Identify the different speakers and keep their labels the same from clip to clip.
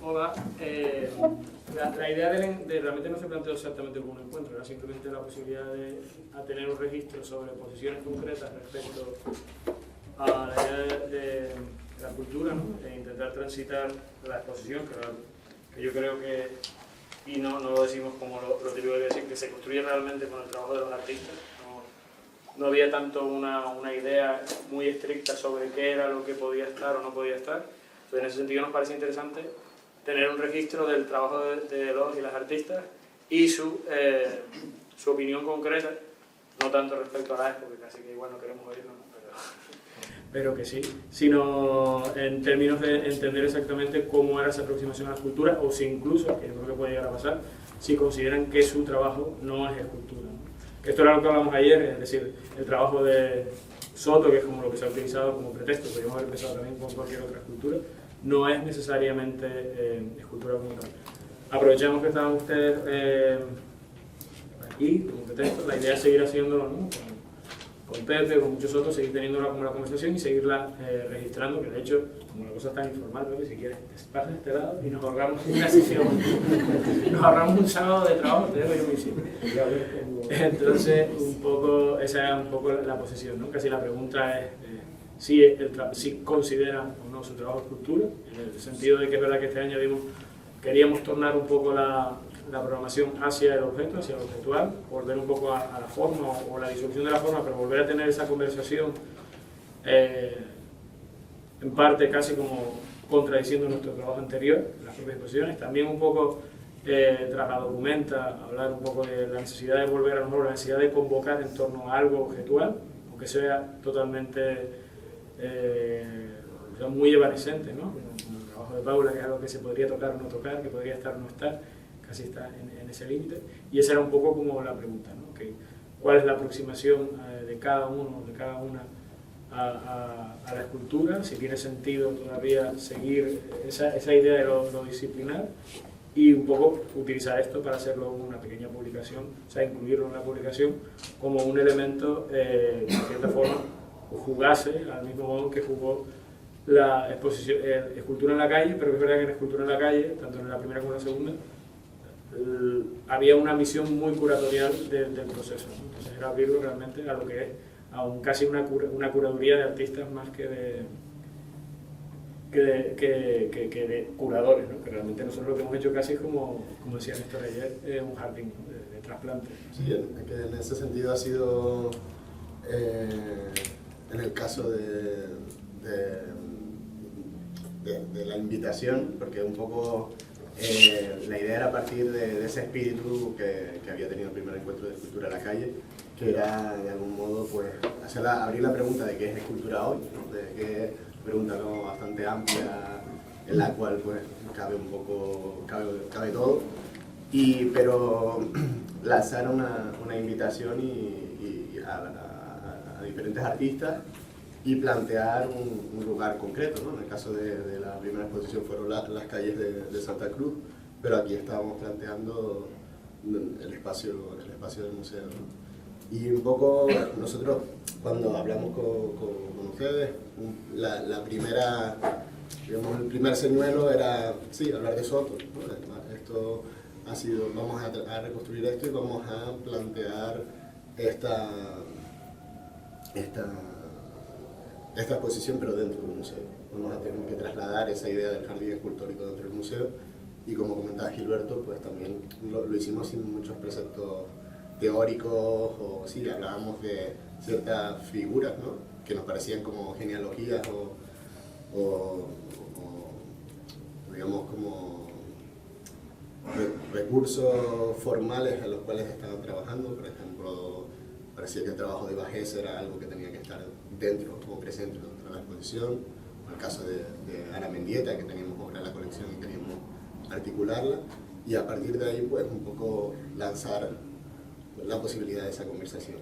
Speaker 1: Hola. La idea de realmente no se planteó exactamente como un encuentro, era simplemente la posibilidad de tener un registro sobre posiciones concretas respecto a la idea de la cultura, ¿no? E intentar transitar la exposición, que yo creo que, y no lo decimos como lo típico de decir, que se construye realmente con el trabajo de los artistas. No había tanto una idea muy estricta sobre qué era lo que podía estar o no podía estar. Entonces, en ese sentido nos parece interesante tener un registro del trabajo de los y las artistas y su opinión concreta, no tanto respecto a la expo, que casi que igual no queremos oírlo, ¿no? Pero que sí, sino en términos de entender exactamente cómo era esa aproximación a la escultura, o si incluso, que yo creo que puede llegar a pasar, si consideran que su trabajo no es escultura, ¿no? Que esto era lo que hablamos ayer, es decir, el trabajo de Soto, que es como lo que se ha utilizado como pretexto, podríamos haber empezado también con cualquier otra escultura, no es necesariamente escultura como tal. Aprovechamos que estaban ustedes aquí como pretexto, la idea es seguir haciéndolo, ¿no? Con Pepe, con muchos otros, seguir teniendo como la conversación y seguirla registrando, que de hecho, como la cosa está informal, ¿no? Si quieres, te pasas de este lado y nos ahorramos una sesión, nos ahorramos un sábado de trabajo, te dejo yo muy simple. Entonces, un poco, esa es un poco la posición, ¿no? Casi la pregunta es si consideran o no su trabajo escultura, en el sentido de que es verdad que este año queríamos tornar un poco la programación hacia el objeto, hacia lo objetual, volver un poco a la forma o la disolución de la forma, pero volver a tener esa conversación en parte casi como contradiciendo nuestro trabajo anterior, las propias exposiciones, también un poco tras la documenta, hablar un poco de la necesidad de volver a lo mejor, la necesidad de convocar en torno a algo objetual, aunque sea totalmente muy evanescente, ¿no? Como el trabajo de Paula, que es algo que se podría tocar o no tocar, que podría estar o no estar, casi está en ese límite, y esa era un poco como la pregunta, ¿no? ¿Cuál es la aproximación de cada uno, de cada una a la escultura? Si tiene sentido todavía seguir esa idea de lo disciplinar y un poco utilizar esto para hacerlo una pequeña publicación, o sea, incluirlo en una publicación como un elemento que de cierta forma jugase al mismo modo que jugó la exposición, escultura en la calle, pero es verdad que en escultura en la calle, tanto en la primera como en la segunda, había una misión muy curatorial del proceso, ¿no? Entonces era abrirlo realmente a lo que es casi una curaduría de artistas más que de curadores, ¿no? Que realmente nosotros lo que hemos hecho casi es como decía Néstor ayer, un jardín de trasplante.
Speaker 2: Sí, que en ese sentido ha sido en el caso de la invitación, porque un poco la idea era partir de ese espíritu que había tenido el primer encuentro de escultura en la calle, que era de algún modo pues abrir la pregunta de qué es escultura hoy, ¿no? De qué pregunta, ¿no?, bastante amplia, en la cual pues cabe un poco, cabe todo, pero lanzar una invitación a diferentes artistas y plantear un lugar concreto, ¿no? En el caso de la primera exposición fueron las calles de Santa Cruz, pero aquí estábamos planteando el espacio del museo, ¿no? Y un poco nosotros, cuando hablamos con ustedes, la primera, digamos, el primer señuelo era, sí, hablar de Soto, ¿no? Esto ha sido, vamos a reconstruir esto y vamos a plantear esta exposición, pero dentro del museo. Vamos a tener que trasladar esa idea del jardín escultórico dentro del museo, y como comentaba Gilberto, pues también lo hicimos sin muchos preceptos teóricos, o sí, hablábamos de ciertas figuras, ¿no?, que nos parecían como genealogías o digamos como recursos formales a los cuales estaban trabajando. Por ejemplo, parecía que el trabajo de Bajés era algo que tenía que estar dentro, como presente dentro de la exposición. En el caso de Ana Mendieta, que teníamos obra en la colección y queríamos articularla, y a partir de ahí pues un poco lanzar la posibilidad de esa conversación.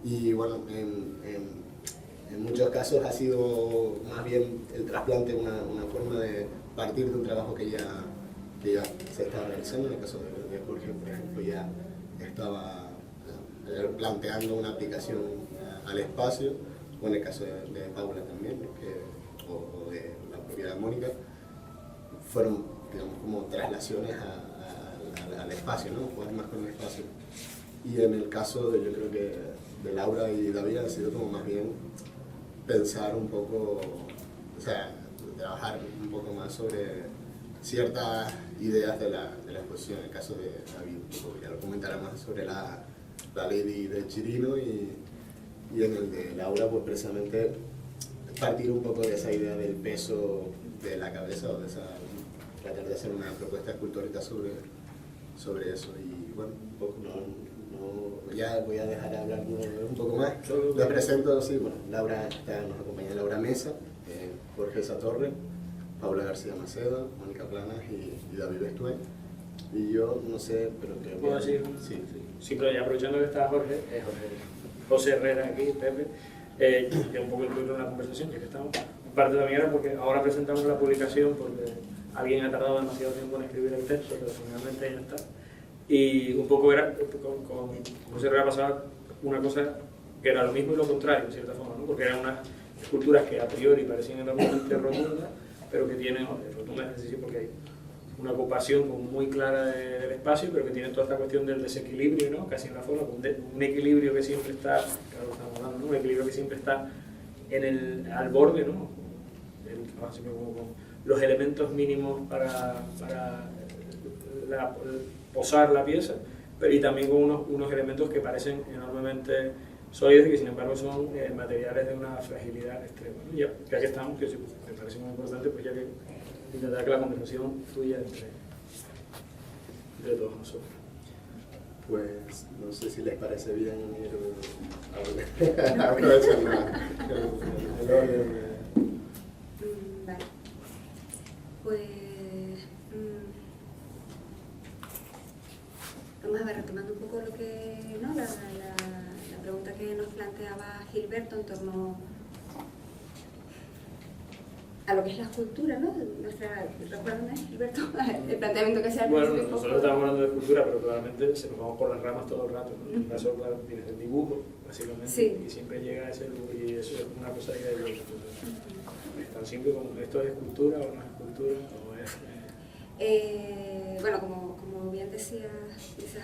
Speaker 2: Y bueno, en muchos casos ha sido más bien el trasplante una forma de partir de un trabajo que ya se estaba realizando. En el caso de Jorge, por ejemplo, ya estaba planteando una aplicación al espacio, o en el caso de Paula también, o de la propia Mónica, fueron, digamos, como traslaciones al espacio, ¿no? Jugar más con el espacio. Y en el caso de, yo creo que de Laura y David ha sido como más bien pensar un poco, o sea, trabajar un poco más sobre ciertas ideas de la exposición. En el caso de David, ya lo comentará más sobre la Lady de Chirino, y en el de Laura, pues precisamente partir un poco de esa idea del peso de la cabeza, o de tratar de hacer una propuesta escultórica sobre eso. Y bueno, un poco ya voy a dejar de hablar un poco más. Les presento, sí, bueno, nos acompaña Laura Mesa, Jorge Satorre, Paula García Macedo, Mónica Planas y David Bestué. Y yo no sé, pero creo que...
Speaker 1: ¿Puedo decir? Sí, pero ya aprovechando que está José Herrera aquí, Pepe, que un poco incluirlo en la conversación, ya que estamos. Parte también era porque ahora presentamos la publicación porque alguien ha tardado demasiado tiempo en escribir el texto, pero finalmente ya está. Y un poco era, con José Herrera pasaba una cosa que era lo mismo y lo contrario, en cierta forma, ¿no? Porque eran unas esculturas que a priori parecían enormemente rotundas, pero que tienen, rotundas es decir, porque hay una ocupación como muy clara del espacio, pero que tiene toda esta cuestión del desequilibrio, ¿no? Casi en la forma, un equilibrio que siempre está, claro, estamos hablando, ¿no? Un equilibrio que siempre está al borde, ¿no? Como con los elementos mínimos para posar la pieza, pero y también con unos elementos que parecen enormemente sólidos y que sin embargo son materiales de una fragilidad extrema, ¿no? Ya que estamos, que me parece muy importante, pues ya que intentar que la conversación fluya entre todos nosotros.
Speaker 2: Pues no sé si les parece bien ir aprovechando el orden.
Speaker 3: Vale. Pues vamos a ver, retomando un poco lo que, ¿no? la pregunta que nos planteaba Gilberto en torno a lo que es la escultura, ¿no? ¿Recuerdan, Gilberto? El planteamiento que hacía al
Speaker 1: principio.
Speaker 3: Bueno,
Speaker 1: nosotros estamos hablando de escultura, pero probablemente se nos vamos por las ramas todo el rato, ¿no? En el caso, claro, tienes el dibujo, básicamente,
Speaker 3: sí.
Speaker 1: Y siempre llega a ese dibujo, y eso es una cosa de ellos. Es tan simple como, ¿esto es escultura o no es escultura? O es,
Speaker 3: bueno, como bien dices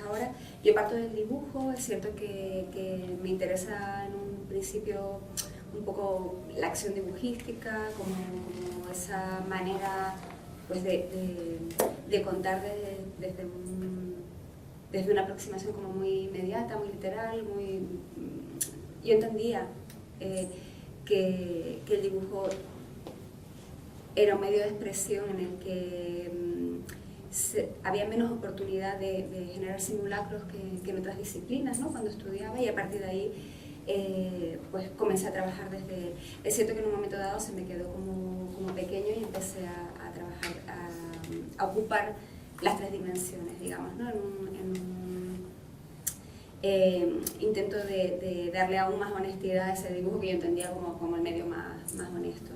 Speaker 3: ahora, yo parto del dibujo. Es cierto que me interesa en un principio un poco la acción dibujística, como esa manera, pues, de contar desde una aproximación como muy inmediata, muy literal, yo entendía que el dibujo era un medio de expresión en el que había menos oportunidad de generar simulacros que en otras disciplinas, ¿no? Cuando estudiaba, y a partir de ahí pues comencé a trabajar desde... Es cierto que en un momento dado se me quedó como pequeño y empecé a trabajar, a ocupar las tres dimensiones, digamos, ¿no? En un intento de darle aún más honestidad a ese dibujo que yo entendía como el medio más honesto.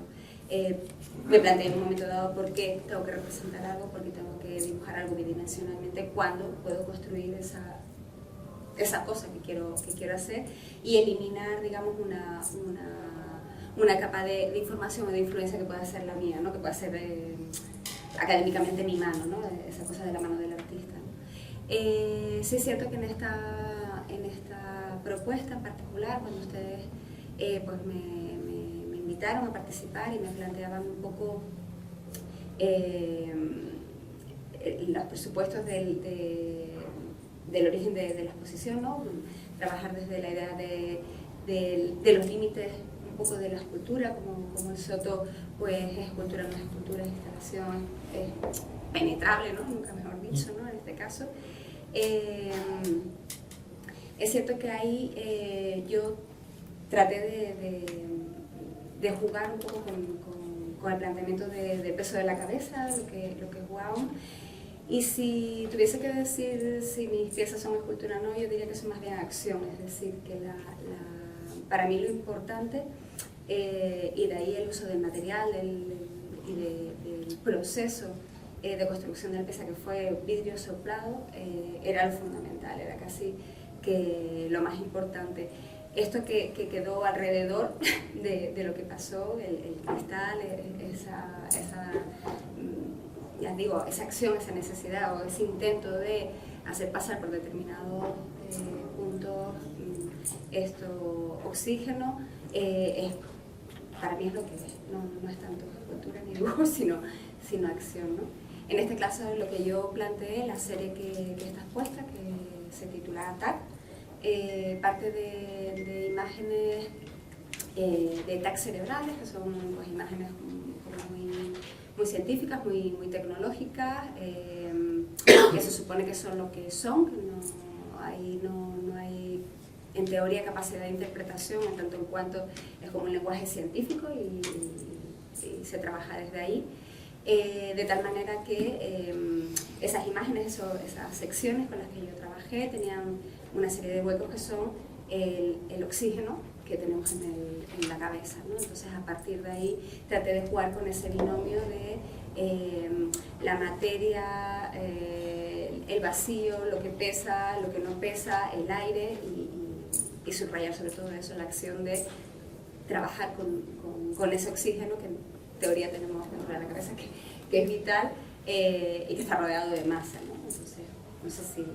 Speaker 3: Me planteé en un momento dado por qué tengo que representar algo, por qué tengo que dibujar algo bidimensionalmente, cuando puedo construir esa cosa que quiero hacer y eliminar, digamos, una capa de información o de influencia que pueda ser la mía, ¿no? Que pueda ser académicamente mi mano, ¿no? Esa cosa de la mano del artista, ¿no? Sí es cierto que en esta propuesta en particular, cuando ustedes pues me invitaron a participar y me planteaban un poco los presupuestos del origen de la exposición, ¿no? Trabajar desde la idea de los límites un poco de la escultura, como el Soto, pues es escultura, no es escultura, es instalación, es penetrable, ¿no? Nunca mejor dicho, ¿no? En este caso. Es cierto que ahí yo traté de jugar un poco con el planteamiento del peso de la cabeza, lo que es Wow. Y si tuviese que decir si mis piezas son escultura o no, yo diría que son más bien acción, es decir, que para mí lo importante, y de ahí el uso del material y del proceso de construcción de la pieza, que fue vidrio soplado, era lo fundamental, era casi que lo más importante. Esto que quedó alrededor de lo que pasó, el cristal, ya digo, esa acción, esa necesidad o ese intento de hacer pasar por determinados puntos oxígeno, para mí es lo que es, no es tanto escultura ni dibujo, sino acción, ¿no? En este caso lo que yo planteé, la serie que está expuesta, que se titula ATAC, parte de imágenes de TAC cerebrales, que son pues, imágenes muy científicas, muy tecnológicas, que se supone que son lo que son, que no hay en teoría capacidad de interpretación en tanto en cuanto es como un lenguaje científico y se trabaja desde ahí. De tal manera que esas imágenes, esas secciones con las que yo trabajé tenían una serie de huecos que son el oxígeno que tenemos en la cabeza, ¿no? Entonces a partir de ahí traté de jugar con ese binomio de la materia, el vacío, lo que pesa, lo que no pesa, el aire y subrayar sobre todo eso, la acción de trabajar con ese oxígeno que en teoría tenemos dentro de la cabeza, que es vital y que está rodeado de masa, ¿no? Entonces, no sé si hay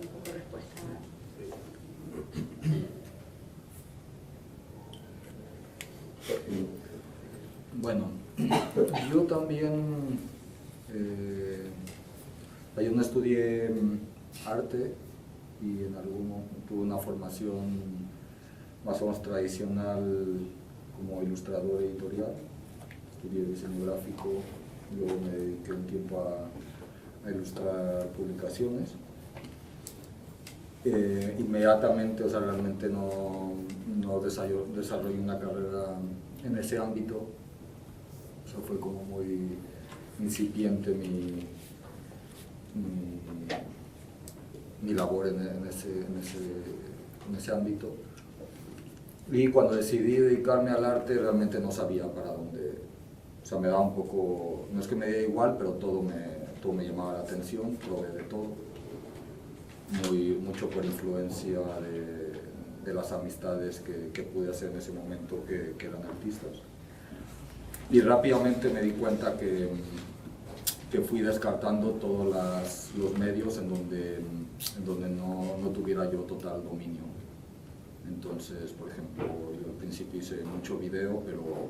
Speaker 3: un poco de respuesta.
Speaker 4: Bueno, yo también, yo no estudié arte y en alguno tuve una formación más o menos tradicional como ilustrador editorial. Estudié diseño gráfico, luego me dediqué un tiempo a ilustrar publicaciones. Inmediatamente, o sea, realmente no desarrollé una carrera en ese ámbito. O sea, fue como muy incipiente mi labor en ese ámbito. Y cuando decidí dedicarme al arte, realmente no sabía para dónde. O sea, me daba un poco, no es que me diera igual, pero todo me llamaba la atención, probé de todo. Mucho por influencia de las amistades que pude hacer en ese momento que eran artistas. Y rápidamente me di cuenta que fui descartando todos los medios en donde no tuviera yo total dominio. Entonces, por ejemplo, yo al principio hice mucho video, pero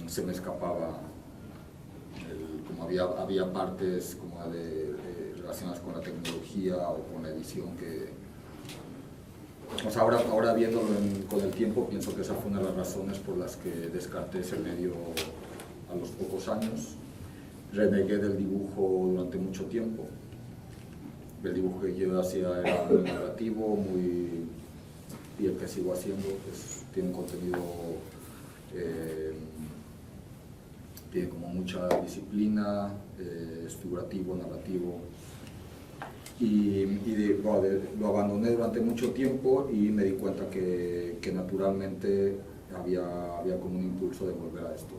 Speaker 4: se me escapaba, como había partes como relacionadas con la tecnología o con la edición que... O sea, ahora viéndolo con el tiempo, pienso que esa fue una de las razones por las que descarté ese medio a los pocos años. Renegué del dibujo durante mucho tiempo. El dibujo que yo hacía era muy narrativo, y el que sigo haciendo pues, tiene un contenido, tiene como mucha disciplina, es figurativo, narrativo. Lo abandoné durante mucho tiempo y me di cuenta que naturalmente había como un impulso de volver a esto.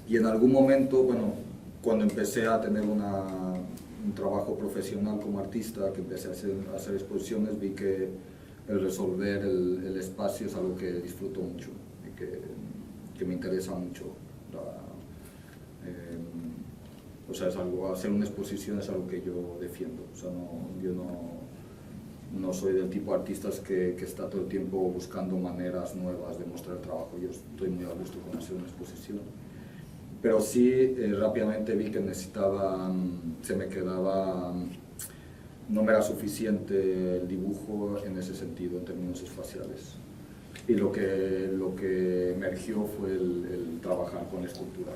Speaker 4: Y en algún momento, bueno, cuando empecé a tener un trabajo profesional como artista, que empecé a hacer exposiciones, vi que el resolver el espacio es algo que disfruto mucho y que me interesa mucho. O sea, hacer una exposición es algo que yo defiendo. O sea, yo no soy del tipo de artistas que está todo el tiempo buscando maneras nuevas de mostrar el trabajo. Yo estoy muy a gusto con hacer una exposición. Pero sí, rápidamente vi que no me era suficiente el dibujo en ese sentido, en términos espaciales. Y lo que emergió fue el trabajar con la escultura.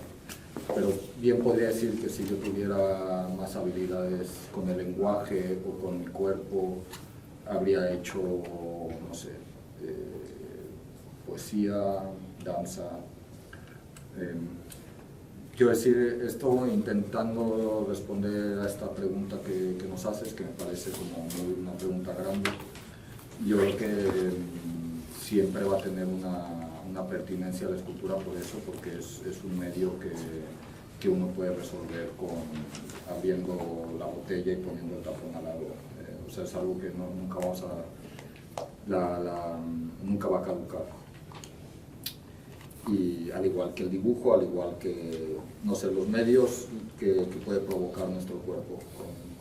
Speaker 4: Pero bien podría decir que si yo tuviera más habilidades con el lenguaje o con mi cuerpo, habría hecho, no sé, poesía, danza. Quiero decir, estoy intentando responder a esta pregunta que nos haces, que me parece como una pregunta grande. Yo creo que siempre va a tener una pertinencia a la escultura por eso, porque es un medio que uno puede resolver abriendo la botella y poniendo el tapón al lado. O sea, es algo que nunca va a caducar. y al igual que el dibujo, al igual que, no sé, los medios que puede provocar nuestro cuerpo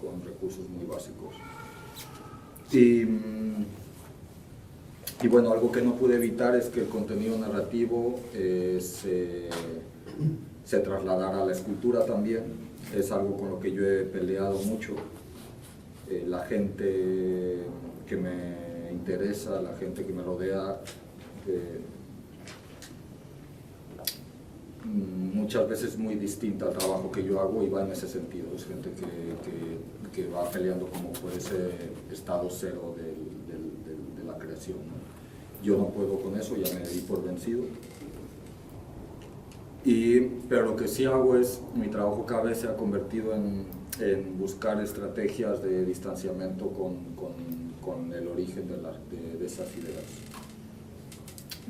Speaker 4: con recursos muy básicos. Y bueno, algo que no pude evitar es que el contenido narrativo se trasladara a la escultura también. Es algo con lo que yo he peleado mucho. La gente que me interesa, la gente que me rodea, muchas veces muy distinta al trabajo que yo hago y va en ese sentido. Es gente que va peleando como por ese estado cero de la creación, ¿no? Yo no puedo con eso, ya me di por vencido. Pero lo que sí hago es, mi trabajo cada vez se ha convertido en buscar estrategias de distanciamiento con el origen de esas ideas.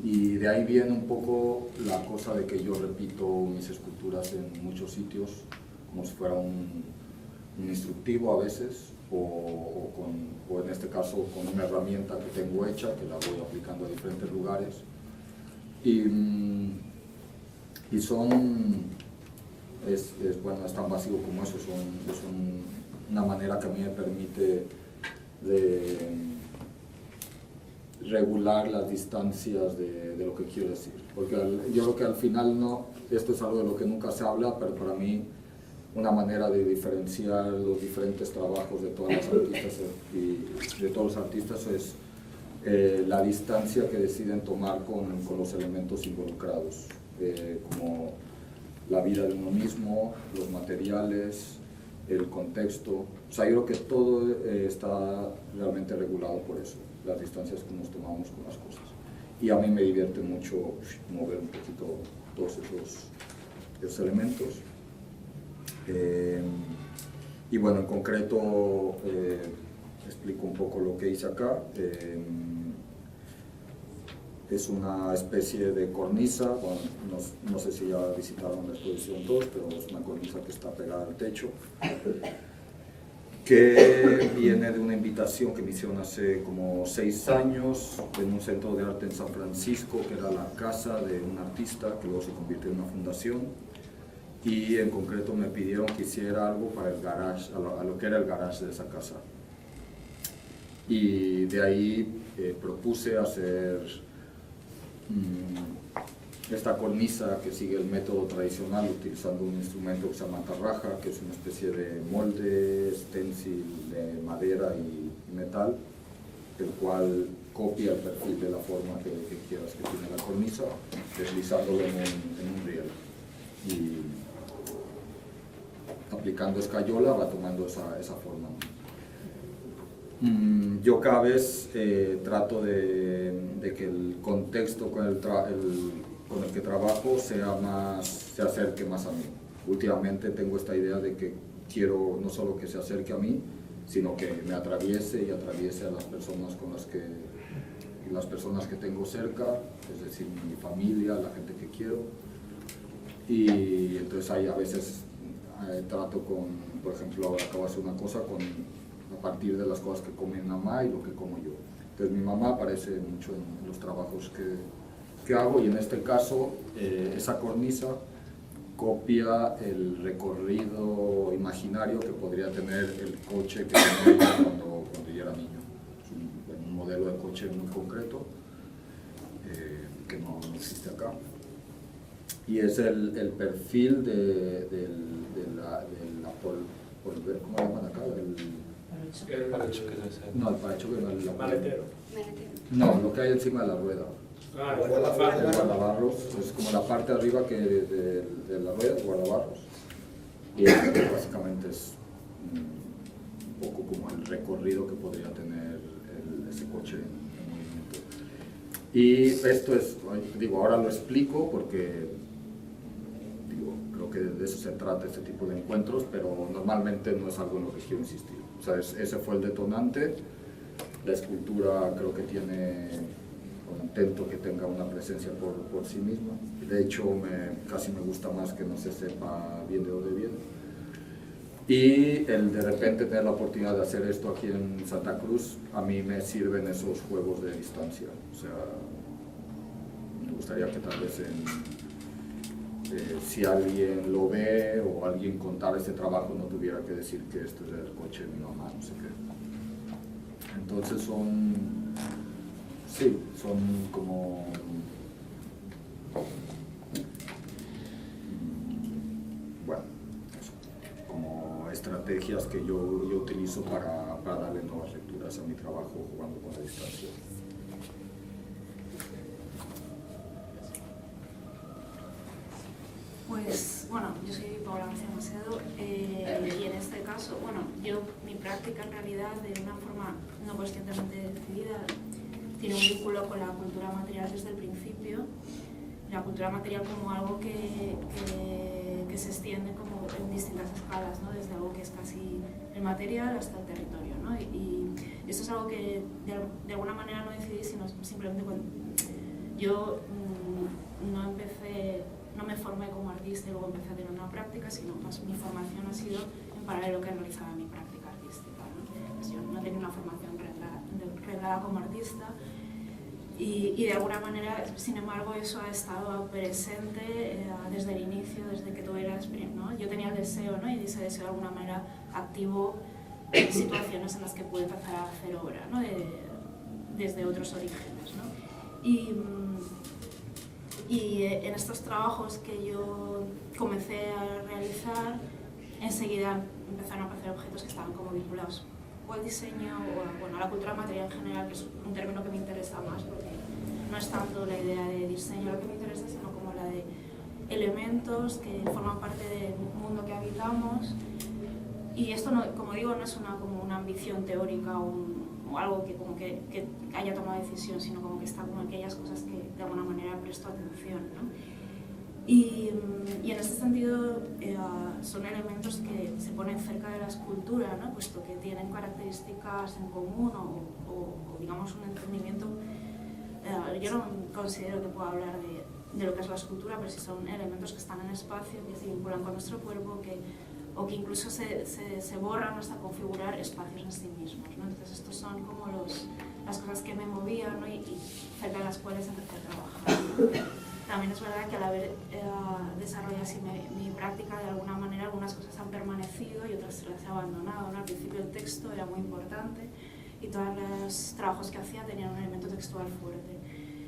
Speaker 4: Y de ahí viene un poco la cosa de que yo repito mis esculturas en muchos sitios, como si fuera un instructivo a veces, o en este caso con una herramienta que tengo hecha, que la voy aplicando a diferentes lugares. Y bueno, es tan básico como eso, es una manera que a mí me permite de regular las distancias de lo que quiero decir. Porque yo creo que al final esto es algo de lo que nunca se habla, pero para mí una manera de diferenciar los diferentes trabajos de todas las artistas y de todos los artistas es la distancia que deciden tomar con los elementos involucrados, como la vida de uno mismo, los materiales, el contexto. O sea, yo creo que todo está realmente regulado por eso, las distancias que nos tomamos con las cosas. Y a mí me divierte mucho mover un poquito todos esos elementos. Y bueno, en concreto explico un poco lo que hice acá. Es una especie de cornisa, bueno, no sé si ya visitaron la exposición 2, pero es una cornisa que está pegada al techo, que viene de una invitación que me hicieron hace como 6 años en un centro de arte en San Francisco, que era la casa de un artista que luego se convirtió en una fundación, y en concreto me pidieron que hiciera algo para el garage, a lo que era el garage de esa casa. Y de ahí propuse hacer esta cornisa que sigue el método tradicional utilizando un instrumento que se llama tarraja, que es una especie de molde, stencil de madera y metal, el cual copia el perfil de la forma que quieras que tiene la cornisa, deslizándolo en un riel. Y aplicando escayola va tomando esa forma. Yo cada vez trato de que el contexto con el que trabajo se acerque más a mí. Últimamente tengo esta idea de que quiero no solo que se acerque a mí, sino que me atraviese y atraviese a las personas que tengo cerca, es decir, mi familia, la gente que quiero. Y entonces ahí a veces trato por ejemplo, ahora acabo de hacer una cosa a partir de las cosas que come mi mamá y lo que como yo. Entonces mi mamá aparece mucho en los trabajos que hago, y en este caso esa cornisa copia el recorrido imaginario que podría tener el coche que tenía cuando yo era niño. Es un modelo de coche muy concreto que no existe acá. Y es el perfil de la ¿cómo le llaman acá?
Speaker 1: El parachoque.
Speaker 4: No, el parachoque no, el
Speaker 1: Maletero.
Speaker 4: No, lo que hay encima de la rueda.
Speaker 1: El
Speaker 4: El guardabarros, es como la parte de arriba de la rueda, el guardabarros. Y básicamente es un poco como el recorrido que podría tener ese coche en movimiento. Y esto es, ahora lo explico porque creo que de eso se trata este tipo de encuentros, pero normalmente no es algo en lo que quiero insistir. O sea, ese fue el detonante. La escultura creo que intento que tenga una presencia por sí misma. De hecho, casi me gusta más que no se sepa bien de dónde viene. Y el de repente tener la oportunidad de hacer esto aquí en Santa Cruz, a mí me sirven esos juegos de distancia. O sea, gustaría que tal vez si alguien lo ve o alguien contara este trabajo no tuviera que decir que esto es el coche de mi mamá, no sé qué. Entonces son como bueno, eso, como estrategias que yo utilizo para darle nuevas lecturas a mi trabajo jugando con la distracción.
Speaker 5: Pues, bueno, yo soy Paula García Macedo y en este caso, bueno, mi práctica en realidad de una forma no conscientemente decidida tiene un vínculo con la cultura material desde el principio. La cultura material como algo que se extiende como en distintas escalas, ¿no? Desde algo que es casi el material hasta el territorio, ¿no? Y esto es algo que de alguna manera no decidí, sino simplemente cuando yo no me formé como artista y luego empecé a tener una práctica, sino más mi formación ha sido en paralelo que realizaba mi práctica artística, ¿no? Pues yo no tenía una formación reglada como artista y de alguna manera, sin embargo, eso ha estado presente desde el inicio, desde que todo era, ¿no? Yo tenía el deseo, ¿no? Y ese deseo de alguna manera activo situaciones en las que pude empezar a hacer obra, ¿no? Desde otros orígenes, ¿no? Y en estos trabajos que yo comencé a realizar, enseguida empezaron a aparecer objetos que estaban como vinculados o al diseño o a la cultura material en general, que es un término que me interesa más porque no es tanto la idea de diseño lo que me interesa, sino como la de elementos que forman parte del mundo que habitamos. Y esto, no, como digo, no es como una ambición teórica o algo que como que haya tomado decisión, sino como que está como aquellas cosas que de alguna manera presto atención, ¿no? Y en ese sentido son elementos que se ponen cerca de la escultura, ¿no? Puesto que tienen características en común o digamos un entendimiento. Yo no considero que pueda hablar de lo que es la escultura, pero sí son elementos que están en espacio, que se vinculan con nuestro cuerpo, o que incluso se borran hasta configurar espacios en sí mismos, ¿no? Entonces estos son como las cosas que me movían, ¿no? y cerca de las cuales empecé a trabajar, ¿no? También es verdad que al haber desarrollado así mi práctica, de alguna manera algunas cosas han permanecido y otras las he abandonado, ¿no? Al principio el texto era muy importante y todos los trabajos que hacía tenían un elemento textual fuerte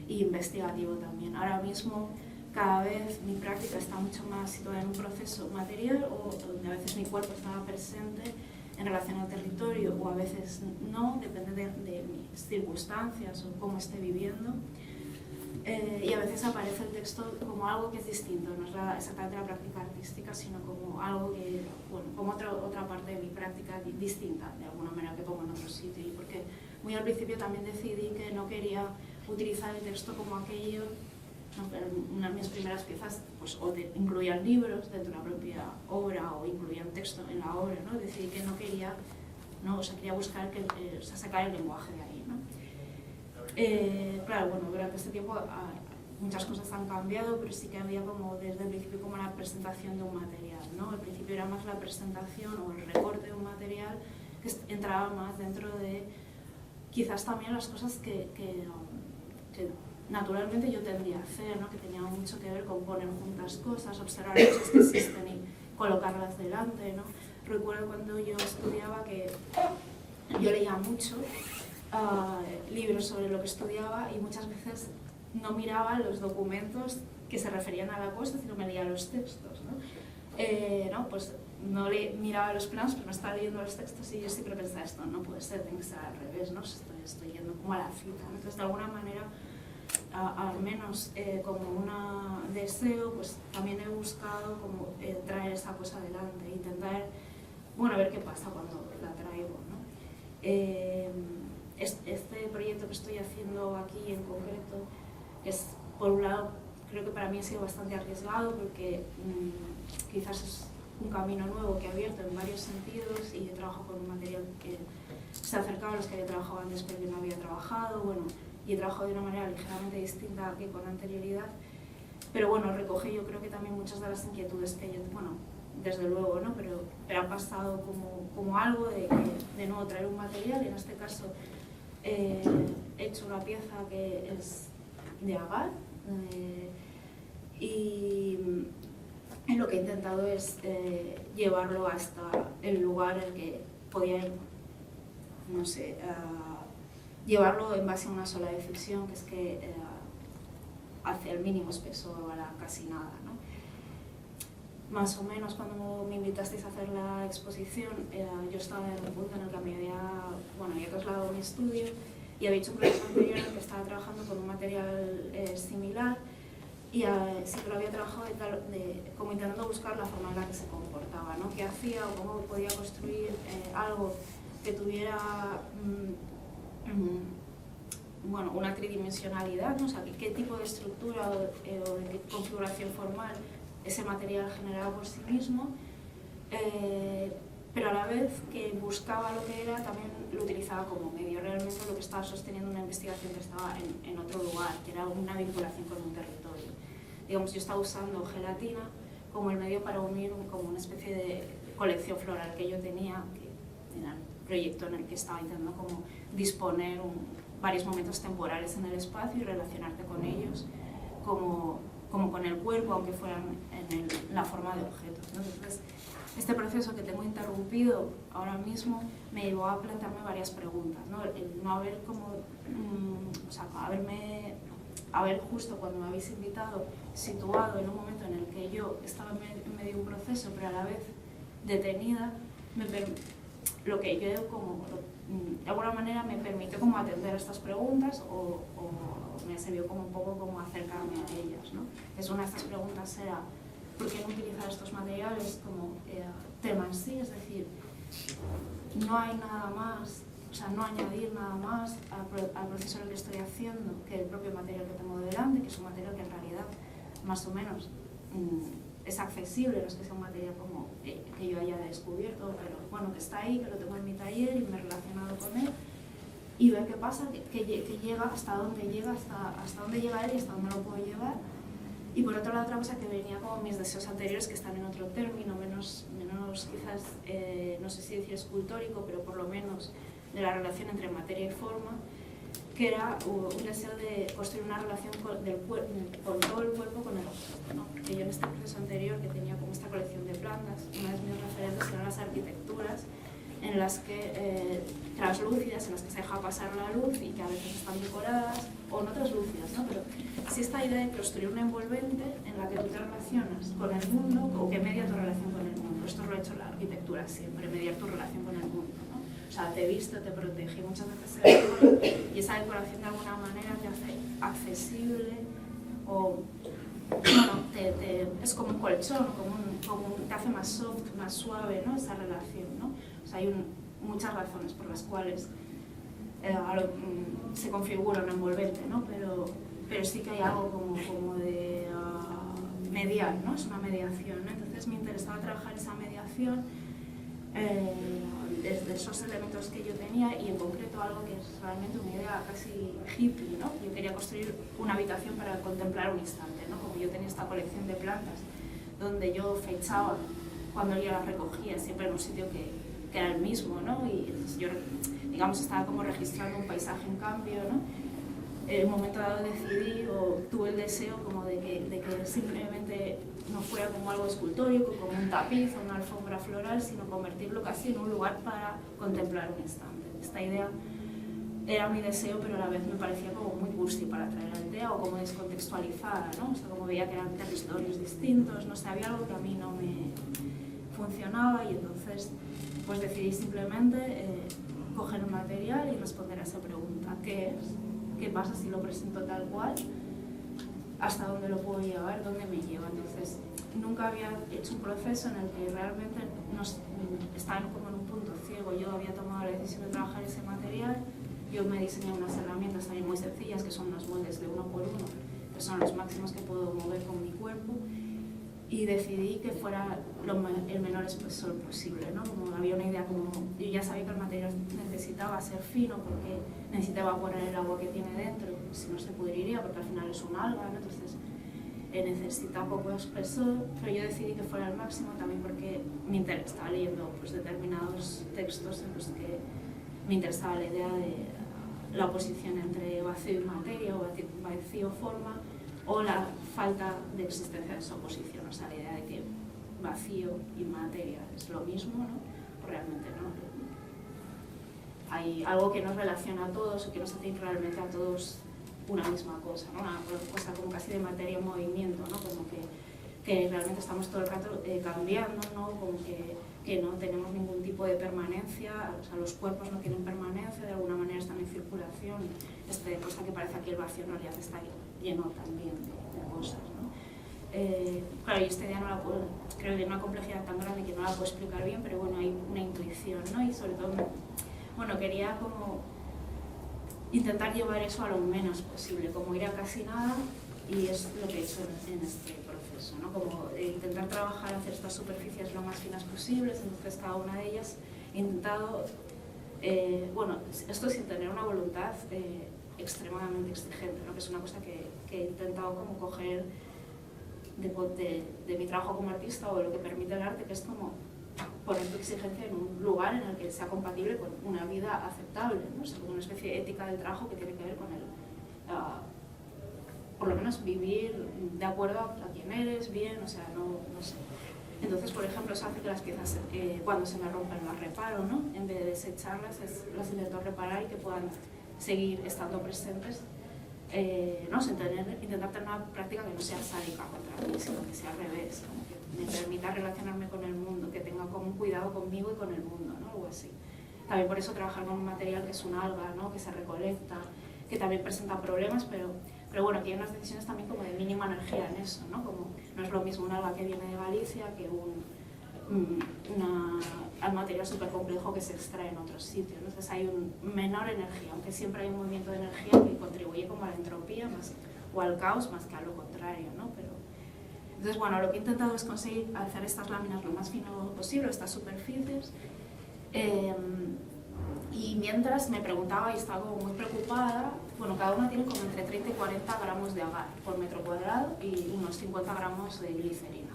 Speaker 5: y investigativo también. Ahora mismo cada vez mi práctica está mucho más situada en un proceso material o donde a veces mi cuerpo estaba presente en relación al territorio o a veces no, depende de mis circunstancias o cómo esté viviendo. Y a veces aparece el texto como algo que es distinto, no es exactamente la práctica artística, sino como algo que, bueno, como otra parte de mi práctica distinta, de alguna manera que pongo en otro sitio. Y porque muy al principio también decidí que no quería utilizar el texto como aquello, ¿no? Una de mis primeras piezas pues, incluían libros dentro de la propia obra o incluían texto en la obra, ¿no? Decidí que no quería, ¿no? O sea, quería buscar sacar el lenguaje de ahí, ¿no? Claro, bueno, durante este tiempo muchas cosas han cambiado, pero sí que había como desde el principio como la presentación de un material, ¿no? Al principio era más la presentación o el recorte de un material que entraba más dentro de quizás también las cosas que naturalmente yo tendría a hacer, ¿no? Que tenían mucho que ver con poner juntas cosas, observar cosas que existen y colocarlas delante, ¿no? Recuerdo cuando yo estudiaba que yo leía mucho libros sobre lo que estudiaba y muchas veces no miraba los documentos que se referían a la cosa, sino me leía los textos, ¿no? ¿No? Pues no miraba los planos, pero no estaba leyendo los textos y yo siempre pensaba esto, no puede ser, tiene que ser al revés, ¿no? Estoy yendo como a la cita, ¿no? Entonces de alguna manera, al menos como un deseo, pues también he buscado como traer esa cosa adelante, intentar, bueno, ver qué pasa cuando la traigo, ¿no? Este proyecto que estoy haciendo aquí en concreto, que es, por un lado, creo que para mí ha sido bastante arriesgado porque quizás es un camino nuevo que he abierto en varios sentidos y he trabajado con un material que se ha acercado a los que había trabajado antes pero yo no había trabajado, bueno, y he trabajado de una manera ligeramente distinta que con anterioridad, pero bueno, recoge yo creo que también muchas de las inquietudes que yo, bueno, desde luego, ¿no? Pero han pasado como algo de nuevo traer un material, y en este caso he hecho una pieza que es de agar, Y lo que he intentado es llevarlo hasta el lugar en el que podía ir, no sé, llevarlo en base a una sola decisión, que es que hace el mínimo espeso a la casi nada, ¿no? Más o menos cuando me invitasteis a hacer la exposición, yo estaba en un punto en el que me había trasladado mi estudio y había hecho un proyecto anterior en el que estaba trabajando con un material similar y siempre lo había trabajado como intentando buscar la forma en la que se comportaba, ¿no? Qué hacía o cómo podía construir algo que tuviera una tridimensionalidad, ¿no? O sea, qué tipo de estructura o de qué configuración formal ese material generaba por sí mismo, pero a la vez que buscaba lo que era, también lo utilizaba como medio. Realmente lo que estaba sosteniendo una investigación que estaba en otro lugar, que era una vinculación con un territorio. Digamos, yo estaba usando gelatina como el medio para unir como una especie de colección floral que yo tenía, que era el proyecto en el que estaba intentando como disponer varios momentos temporales en el espacio y relacionarte con ellos como con el cuerpo, aunque fueran en la forma de objetos, ¿no? Entonces, este proceso que tengo interrumpido ahora mismo me llevó a plantearme varias preguntas, ¿no? El no haber haber justo cuando me habéis invitado situado en un momento en el que yo estaba en medio de un proceso, pero a la vez detenida, lo que yo de alguna manera me permitió como atender a estas preguntas o me sirvió como un poco como acercarme a ellas, ¿no? Es una de estas preguntas era ¿por qué no utilizar estos materiales como tema en sí? Es decir, no hay nada más, o sea, no añadir nada más al proceso en el que estoy haciendo que el propio material que tengo delante, que es un material que en realidad más o menos es accesible, no es que sea un material como que yo haya descubierto, pero bueno, que está ahí, que lo tengo en mi taller y me he relacionado con él y ver qué pasa, que llega, hasta dónde llega, hasta dónde llega él y hasta dónde lo puedo llevar. Y por otro lado, otra cosa que venía como mis deseos anteriores, que están en otro término, menos quizás, no sé si decir escultórico, pero por lo menos de la relación entre materia y forma, que era un deseo de construir una relación con todo el cuerpo con el objeto, ¿no? Que yo en este proceso anterior, que tenía como esta colección de plantas, una de mis referentes eran las arquitecturas en las que, translúcidas, en las que se deja pasar la luz y que a veces están decoradas, o no translúcidas, ¿no? Pero sí esta idea de construir una envolvente en la que tú te relacionas con el mundo o que media tu relación con el mundo. Esto lo ha hecho la arquitectura siempre, mediar tu relación con el mundo, ¿no? O sea, te viste, te protege, y muchas veces se decora, y esa decoración de alguna manera te hace accesible o, bueno, es como un colchón, te hace más soft, más suave, ¿no? Esa relación, ¿no? O sea, hay muchas razones por las cuales se configura un envolvente, ¿no? Pero sí que hay algo como de mediar, ¿no? Es una mediación, ¿no? Entonces me interesaba trabajar esa mediación desde esos elementos que yo tenía y en concreto algo que es realmente una idea casi hippie, ¿no? Yo quería construir una habitación para contemplar un instante, ¿no? Como yo tenía esta colección de plantas donde yo fechaba cuando yo las recogía siempre en un sitio que era el mismo, ¿no? Y entonces yo, digamos, estaba como registrando un paisaje en cambio, ¿no? En un momento dado decidí o tuve el deseo como de que simplemente no fuera como algo escultórico, como un tapiz o una alfombra floral, sino convertirlo casi en un lugar para contemplar un instante. Esta idea era mi deseo, pero a la vez me parecía como muy cursi para traer a la idea o como descontextualizada, ¿no? O sea, como veía que eran territorios distintos, no sé, había algo que a mí no me funcionaba y entonces pues decidí simplemente coger un material y responder a esa pregunta. ¿Qué es? ¿Qué pasa si lo presento tal cual? ¿Hasta dónde lo puedo llevar? ¿Dónde me lleva? Entonces, nunca había hecho un proceso en el que realmente estaba como en un punto ciego. Yo había tomado la decisión de trabajar ese material. Yo me diseñé unas herramientas también muy sencillas, que son unos moldes de 1 por 1, que son los máximos que puedo mover con mi cuerpo. Y decidí que fuera el menor espesor posible, ¿no? Como había una idea, como yo ya sabía que el material necesitaba ser fino porque necesitaba evaporar el agua que tiene dentro, si no se pudriría porque al final es un alga, ¿no? Entonces necesita poco espesor, pero yo decidí que fuera el máximo también porque estaba leyendo pues, determinados textos en los que me interesaba la idea de la oposición entre vacío y materia o vacío-forma, o la falta de existencia de esa oposición, o sea, la idea de que vacío y materia es lo mismo, ¿no? Realmente no. Hay algo que nos relaciona a todos o que nos hace realmente a todos una misma cosa, ¿no? Una cosa como casi de materia en movimiento, ¿no? Como que realmente estamos todo el rato cambiando, ¿no? Como que no tenemos ningún tipo de permanencia, o sea, los cuerpos no tienen permanencia, de alguna manera están en circulación, cosa que parece que el vacío en realidad está lleno también de cosas, ¿no? Claro, y esta idea no la puedo, creo que tiene una complejidad tan grande que no la puedo explicar bien, pero bueno, hay una intuición, ¿no? Y sobre todo, bueno, quería como intentar llevar eso a lo menos posible, como ir a casi nada, y es lo que he hecho en este proceso, ¿no? Como intentar trabajar, hacer estas superficies lo más finas posibles, entonces cada una de ellas he intentado, bueno, esto sin tener una voluntad extremadamente exigente, ¿no? Que es una cosa que he intentado como coger de mi trabajo como artista o de lo que permite el arte, que es como poner tu exigencia en un lugar en el que sea compatible con una vida aceptable, ¿no? O sea, como una especie de ética del trabajo que tiene que ver con el, por lo menos vivir de acuerdo a quién eres, bien, o sea, no sé. Entonces, por ejemplo, eso hace que las piezas, cuando se me rompen, las reparo, ¿no? En vez de desecharlas, las intento reparar y que puedan seguir estando presentes. No sé, intentar tener una práctica que no sea sádica contra mí, sino que sea al revés, como que me permita relacionarme con el mundo, que tenga como un cuidado conmigo y con el mundo, ¿no? Algo así. También por eso trabajar con un material que es un alga, ¿no? Que se recolecta, que también presenta problemas, pero bueno, que hay unas decisiones también como de mínima energía en eso, ¿no? Como no es lo mismo un alga que viene de Galicia que un material súper complejo que se extrae en otros sitios, ¿no? Entonces hay una menor energía, aunque siempre hay un movimiento de energía que contribuye como a la entropía más, o al caos más que a lo contrario, ¿no? Entonces, bueno, lo que he intentado es conseguir hacer estas láminas lo más fino posible, estas superficies, y mientras me preguntaba y estaba como muy preocupada, bueno, cada una tiene como entre 30 y 40 gramos de agar por metro cuadrado y unos 50 gramos de glicerina.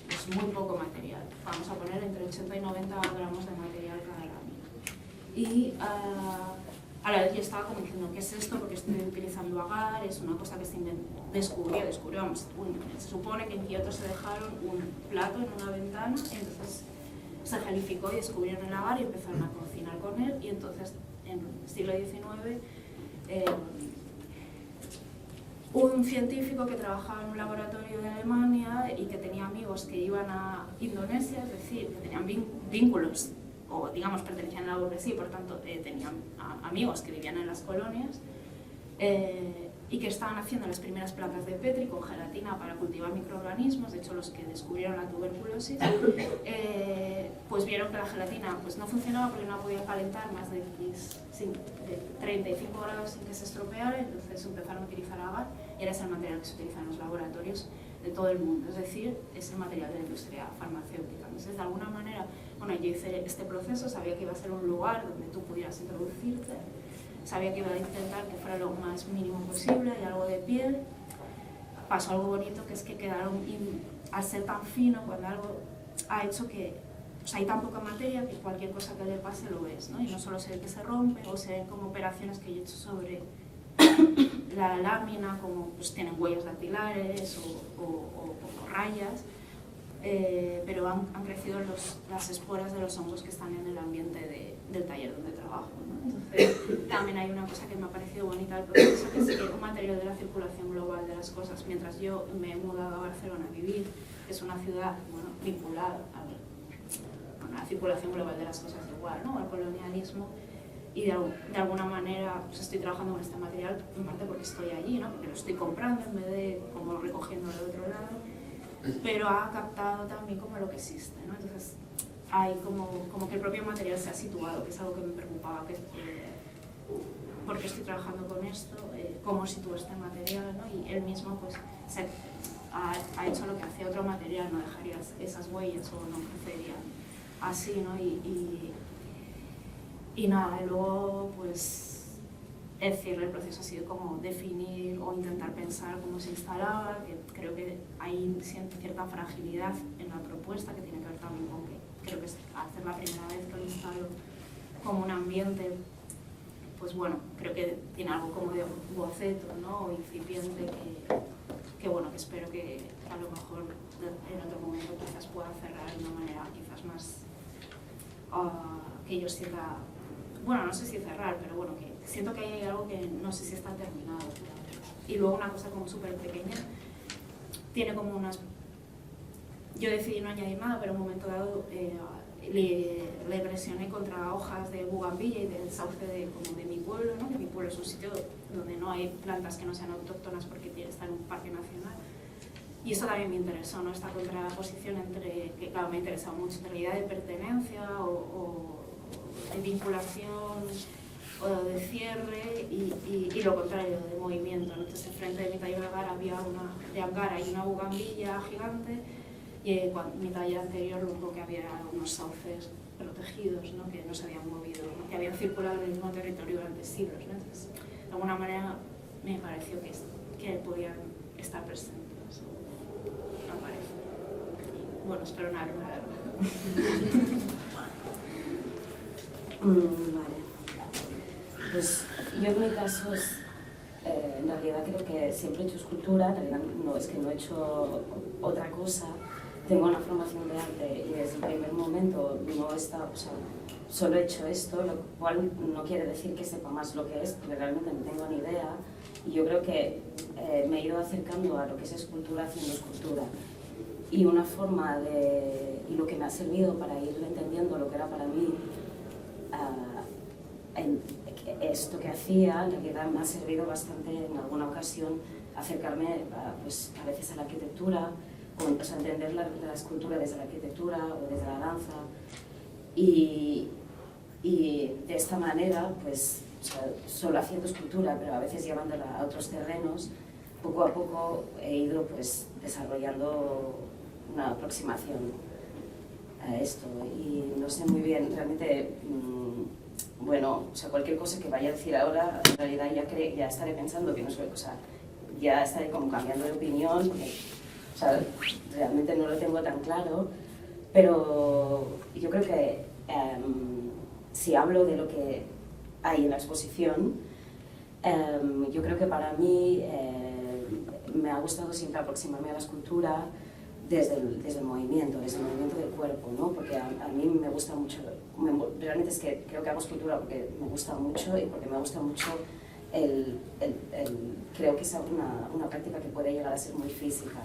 Speaker 5: Es muy poco material, vamos a poner entre 80 y 90 gramos de material cada lámina. Y a la vez yo estaba como diciendo, ¿qué es esto? Porque estoy utilizando agar, es una cosa que se descubrió, vamos, se supone que en Kioto se dejaron un plato en una ventana, entonces se gelificó y descubrieron el agar y empezaron a cocinar con él, y entonces en el siglo XIX un científico que trabajaba en un laboratorio de Alemania y que tenía amigos que iban a Indonesia, es decir, que tenían vínculos, o digamos pertenecían a la burguesía, por tanto tenían amigos que vivían en las colonias, y que estaban haciendo las primeras placas de Petri con gelatina para cultivar microorganismos, de hecho los que descubrieron la tuberculosis, pues vieron que la gelatina pues, no funcionaba porque no podía calentar más de 35 grados sin que se estropeara, entonces empezaron a utilizar agar, y era ese el material que se utiliza en los laboratorios de todo el mundo, es decir, es el material de la industria farmacéutica. Entonces, de alguna manera, bueno, yo hice este proceso, sabía que iba a ser un lugar donde tú pudieras introducirte, sabía que iba a intentar que fuera lo más mínimo posible, y algo de piel. Pasó algo bonito, que es que quedaron, al ser tan fino, cuando algo ha hecho que, o sea, hay tan poca materia que cualquier cosa que le pase lo ves, ¿no? Y no solo se ve que se rompe, o se ven como operaciones que yo he hecho sobre la lámina, como pues tienen huellas dactilares o rayas, pero han crecido las esporas de los hongos que están en el ambiente del taller donde trabajo, ¿no? Entonces, también hay una cosa que me ha parecido bonita del proceso, que es un material de la circulación global de las cosas. Mientras yo me he mudado a Barcelona a vivir, que es una ciudad, bueno, vinculada a la circulación global de las cosas igual, ¿no? Al colonialismo, y de alguna manera pues, estoy trabajando con este material en parte porque estoy allí, ¿no? Porque lo estoy comprando en vez de como recogiendo de otro lado, pero ha captado también como lo que existe, ¿no? Entonces hay como que el propio material se ha situado, que es algo que me preocupaba, que ¿por qué estoy trabajando con esto? ¿Cómo sitúo este material? ¿No? Y él mismo pues ha hecho lo que hacía otro material, no dejaría esas huellas o no procedería así, ¿no? Y nada, y luego pues el cierre del proceso ha sido como definir o intentar pensar cómo se instalaba, que creo que hay cierta fragilidad en la propuesta, que tiene que ver también con que creo que es hacer la primera vez que lo instalo como un ambiente pues bueno, creo que tiene algo como de boceto, ¿no? O incipiente que bueno, que espero que a lo mejor en otro momento quizás pueda cerrar de una manera quizás más que yo sienta, bueno, no sé si cerrar, pero bueno, que siento que hay algo que no sé si está terminado. Y luego una cosa como súper pequeña, tiene como unas... Yo decidí no añadir nada, pero en un momento dado le presioné contra hojas de bugambilla y del sauce de mi pueblo, ¿no? Que mi pueblo es un sitio donde no hay plantas que no sean autóctonas porque está en un parque nacional. Y eso también me interesó, ¿no? Esta contraposición entre, que claro, me ha interesado mucho, entre la idea de pertenencia o de vinculación o de cierre y lo contrario, de movimiento, ¿no? Entonces, enfrente de mi taller de Angara había de Angara y una bugambilla gigante, y en mi taller anterior lo único que había eran unos sauces protegidos, ¿no? Que no se habían movido, ¿no? Que habían circulado en el mismo territorio durante siglos, ¿no? Entonces, de alguna manera me pareció que podían estar presentes. No parece. Bueno, espero no haberme alargado.
Speaker 6: Vale. Pues yo en mi caso en realidad creo que siempre he hecho escultura, en realidad no es que no he hecho otra cosa. Tengo una formación de arte y desde el primer momento no está, o sea, solo he hecho esto, lo cual no quiere decir que sepa más lo que es, porque realmente no tengo ni idea. Y yo creo que me he ido acercando a lo que es escultura haciendo escultura. Y una forma y lo que me ha servido para ir entendiendo lo que era para mí esto que hacía, en realidad me ha servido bastante en alguna ocasión acercarme pues, a veces a la arquitectura, o sea, entender la escultura desde la arquitectura o desde la danza. Y de esta manera, pues, o sea, solo haciendo escultura, pero a veces llevándola a otros terrenos, poco a poco he ido pues, desarrollando una aproximación a esto. Y no sé muy bien, realmente, bueno, o sea, cualquier cosa que vaya a decir ahora, en realidad ya estaré pensando que no soy, o sea, ya estaré como cambiando de opinión, porque, o sea, realmente no lo tengo tan claro, pero yo creo que si hablo de lo que hay en la exposición, yo creo que para mí me ha gustado siempre aproximarme a la escultura desde el movimiento del cuerpo, ¿no? Porque a mí me gusta mucho, realmente es que creo que hago escultura porque me gusta mucho y porque me gusta mucho creo que es una práctica que puede llegar a ser muy física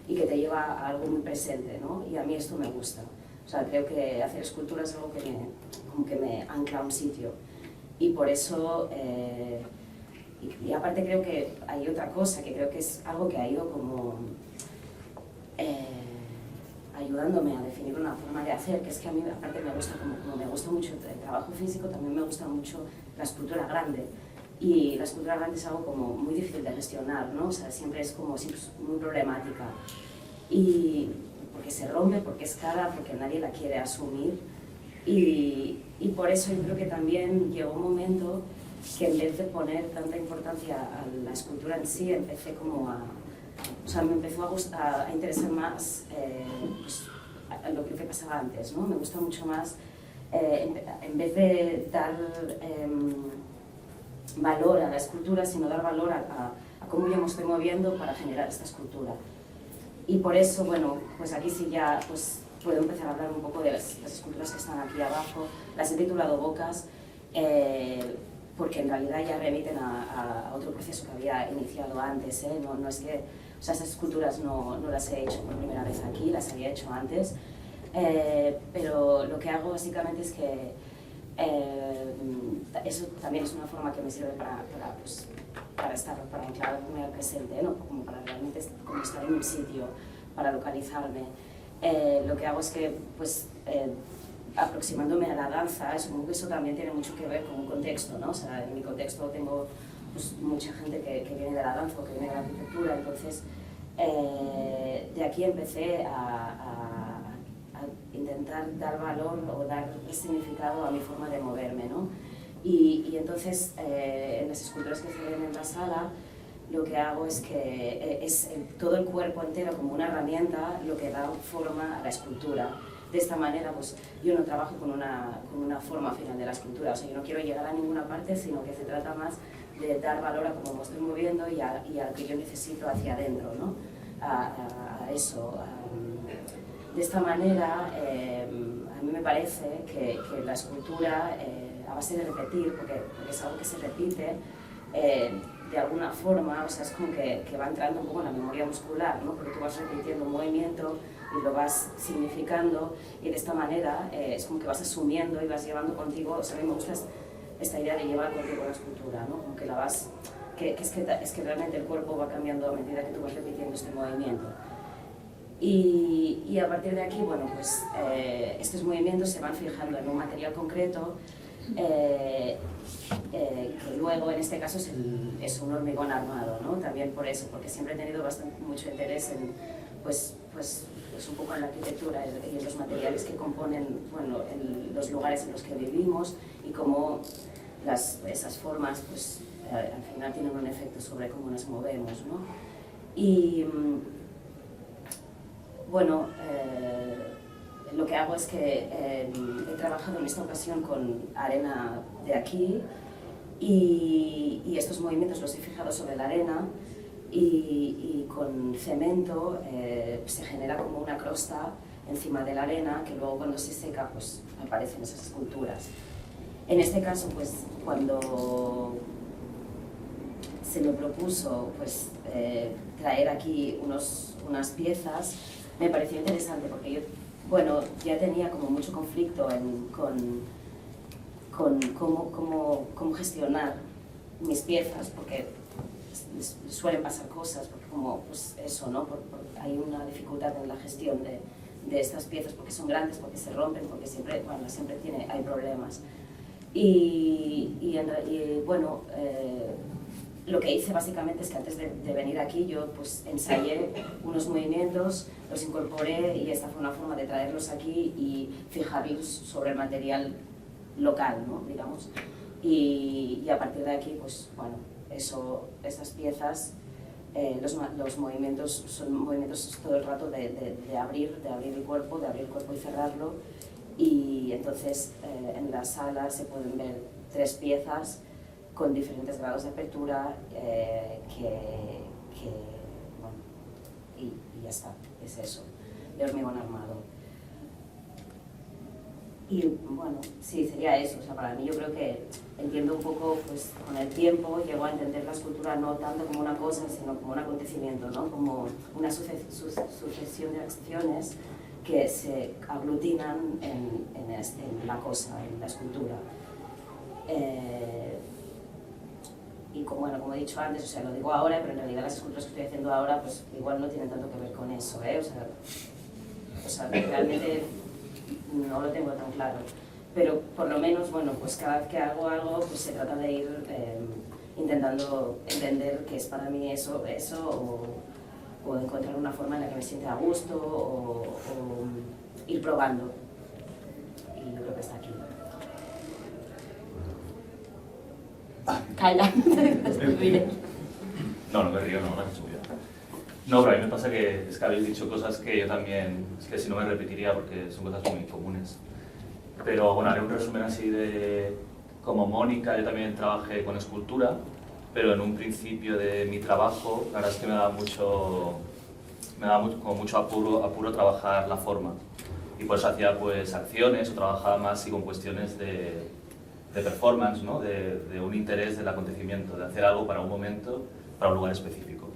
Speaker 6: y que te lleva a algo muy presente, ¿no? Y a mí esto me gusta. O sea, creo que hacer escultura es algo que me ancla a un sitio. Y por eso, y aparte creo que hay otra cosa, que creo que es algo que ha ido como ayudándome a definir una forma de hacer, que es que a mí aparte me gusta, como me gusta mucho el trabajo físico, también me gusta mucho la escultura grande. Y la escultura grande es algo como muy difícil de gestionar, ¿no? O sea, siempre es muy problemática. Y porque se rompe, porque es cara, porque nadie la quiere asumir. Y por eso yo creo que también llegó un momento que en vez de poner tanta importancia a la escultura en sí, empecé como o sea, me empezó a interesar más pues, a lo que pasaba antes, ¿no? Me gusta mucho más, en vez de dar valor a la escultura, sino dar valor a cómo yo me estoy moviendo para generar esta escultura. Y por eso, bueno, pues aquí sí ya pues, puedo empezar a hablar un poco de las esculturas que están aquí abajo. Las he titulado Bocas, porque en realidad ya remiten a otro proceso que había iniciado antes, ¿eh? No es que, o sea, esas esculturas no las he hecho por primera vez aquí, las había hecho antes, pero lo que hago básicamente es que eso también es una forma que me sirve para anclarme al presente, ¿no? Como para realmente como estar en un sitio, para localizarme. Lo que hago es que, pues, aproximándome a la danza, supongo que eso también tiene mucho que ver con un contexto, ¿no? O sea, en mi contexto tengo pues, mucha gente que viene de la danza o que viene de la arquitectura, entonces de aquí empecé a intentar dar valor o dar significado a mi forma de moverme, ¿no? Y entonces en las esculturas que se ven en la sala lo que hago es que es todo el cuerpo entero como una herramienta lo que da forma a la escultura. de esta manera, pues yo no trabajo con una forma final de la escultura, o sea, yo no quiero llegar a ninguna parte, sino que se trata más de dar valor a cómo me estoy moviendo y a lo que yo necesito hacia adentro, ¿no? A eso. De esta manera, a mí me parece que la escultura, a base de repetir, porque es algo que se repite, de alguna forma, o sea, es como que va entrando un poco en la memoria muscular, ¿no? Porque tú vas repitiendo un movimiento y lo vas significando, y de esta manera es como que vas asumiendo y vas llevando contigo, o sea, a mí me gusta esta idea de llevar contigo la escultura, ¿no? Como que la vas, es que realmente el cuerpo va cambiando a medida que tú vas repitiendo este movimiento. Y a partir de aquí, bueno, pues estos movimientos se van fijando en un material concreto, que luego en este caso es un hormigón armado, ¿no? También por eso, porque siempre he tenido mucho interés en, pues un poco en la arquitectura y en los materiales que componen, bueno, los lugares en los que vivimos y cómo esas formas, pues al final tienen un efecto sobre cómo nos movemos, ¿no? Y bueno, lo que hago es que he trabajado en esta ocasión con arena de aquí y estos movimientos los he fijado sobre la arena y con cemento se genera como una crosta encima de la arena que luego cuando se seca pues aparecen esas esculturas. En este caso, pues cuando se me propuso pues, traer aquí unas piezas, me pareció interesante porque yo, bueno, ya tenía como mucho conflicto con cómo gestionar mis piezas, porque suelen pasar cosas, porque como pues eso, ¿no? Hay una dificultad en la gestión de estas piezas porque son grandes, porque se rompen, porque siempre hay problemas. Y bueno, lo que hice básicamente es que antes de venir aquí yo pues ensayé unos movimientos, los incorporé y esta fue una forma de traerlos aquí y fijarlos sobre el material local, ¿no? Digamos. Y a partir de aquí, pues bueno, estas piezas, los movimientos son movimientos todo el rato de abrir el cuerpo y cerrarlo. Y entonces en la sala se pueden ver 3 piezas con diferentes grados de apertura bueno, y ya está, es eso, de hormigón armado. Y bueno, sí, sería eso, o sea, para mí yo creo que entiendo un poco, pues con el tiempo llego a entender la escultura no tanto como una cosa, sino como un acontecimiento, ¿no? Como una sucesión de acciones que se aglutinan en la cosa, en la escultura. Y como he dicho antes, o sea, lo digo ahora, pero en realidad las esculturas que estoy haciendo ahora, pues igual no tienen tanto que ver con eso, ¿eh? O sea, realmente no lo tengo tan claro. Pero por lo menos, bueno, pues cada vez que hago algo, pues se trata de ir intentando entender qué es para mí eso o encontrar una forma en la que me sienta a gusto o ir probando. Y yo creo que está aquí. Kaila.
Speaker 7: No me río, no, gracias. No, pero a mí me pasa que es que habéis dicho cosas que yo también, es que si no me repetiría porque son cosas muy comunes. Pero bueno, haré un resumen así de, como Mónica, yo también trabajé con escultura, pero en un principio de mi trabajo, la verdad es que me daba como mucho apuro trabajar la forma. Y por eso hacía pues acciones o trabajaba más y con cuestiones de performance, ¿no? de un interés del acontecimiento, de hacer algo para un momento, para un lugar específico.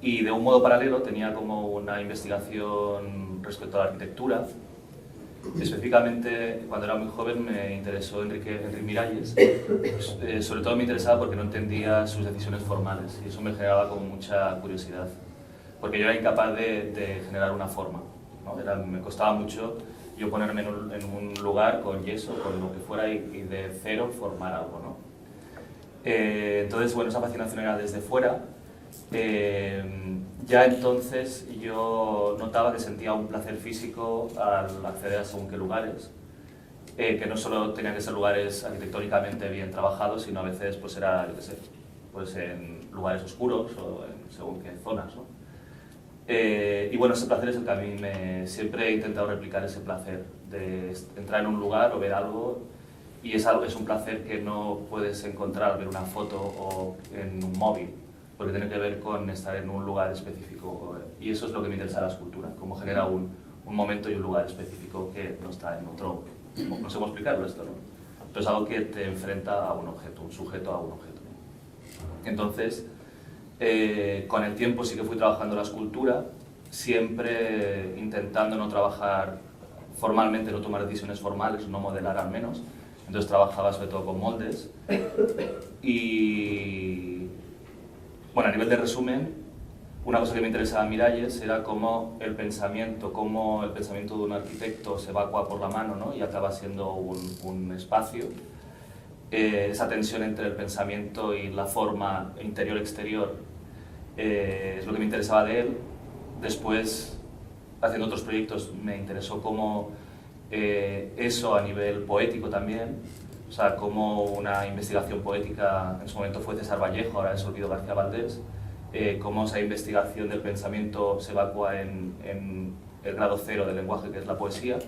Speaker 7: Y de un modo paralelo tenía como una investigación respecto a la arquitectura. Específicamente, cuando era muy joven me interesó Enrique Miralles. Sobre todo me interesaba porque no entendía sus decisiones formales y eso me generaba como mucha curiosidad. Porque yo era incapaz de generar una forma, ¿no? Me costaba mucho yo ponerme en un lugar con yeso, con lo que fuera y de cero formar algo, ¿no? Entonces, bueno, esa fascinación era desde fuera. Ya entonces yo notaba que sentía un placer físico al acceder a según qué lugares, que no solo tenían que ser lugares arquitectónicamente bien trabajados, sino a veces pues era, yo qué sé, pues en lugares oscuros o en según qué zonas, ¿no? Y bueno, ese placer es el que a mí siempre he intentado replicar, ese placer de entrar en un lugar o ver algo, y es un placer que no puedes encontrar al ver una foto o en un móvil, porque tiene que ver con estar en un lugar específico, y eso es lo que me interesa de la escultura, cómo genera un momento y un lugar específico que no está en otro. No sé cómo explicarlo esto, ¿no? Pero es algo que te enfrenta a un objeto, un sujeto a un objeto. Entonces, con el tiempo sí que fui trabajando la escultura, siempre intentando no trabajar formalmente, no tomar decisiones formales, no modelar al menos. Entonces trabajaba sobre todo con moldes. Y bueno, a nivel de resumen, una cosa que me interesaba en Miralles era cómo el pensamiento de un arquitecto se evacua por la mano, ¿no? Y acaba siendo un espacio. Esa tensión entre el pensamiento y la forma interior-exterior es lo que me interesaba de él. Después, haciendo otros proyectos, me interesó cómo eso a nivel poético también, o sea, como una investigación poética, en su momento fue César Vallejo, ahora es Olvido García Valdés, cómo esa investigación del pensamiento se evacúa en el grado cero del lenguaje, que es la poesía,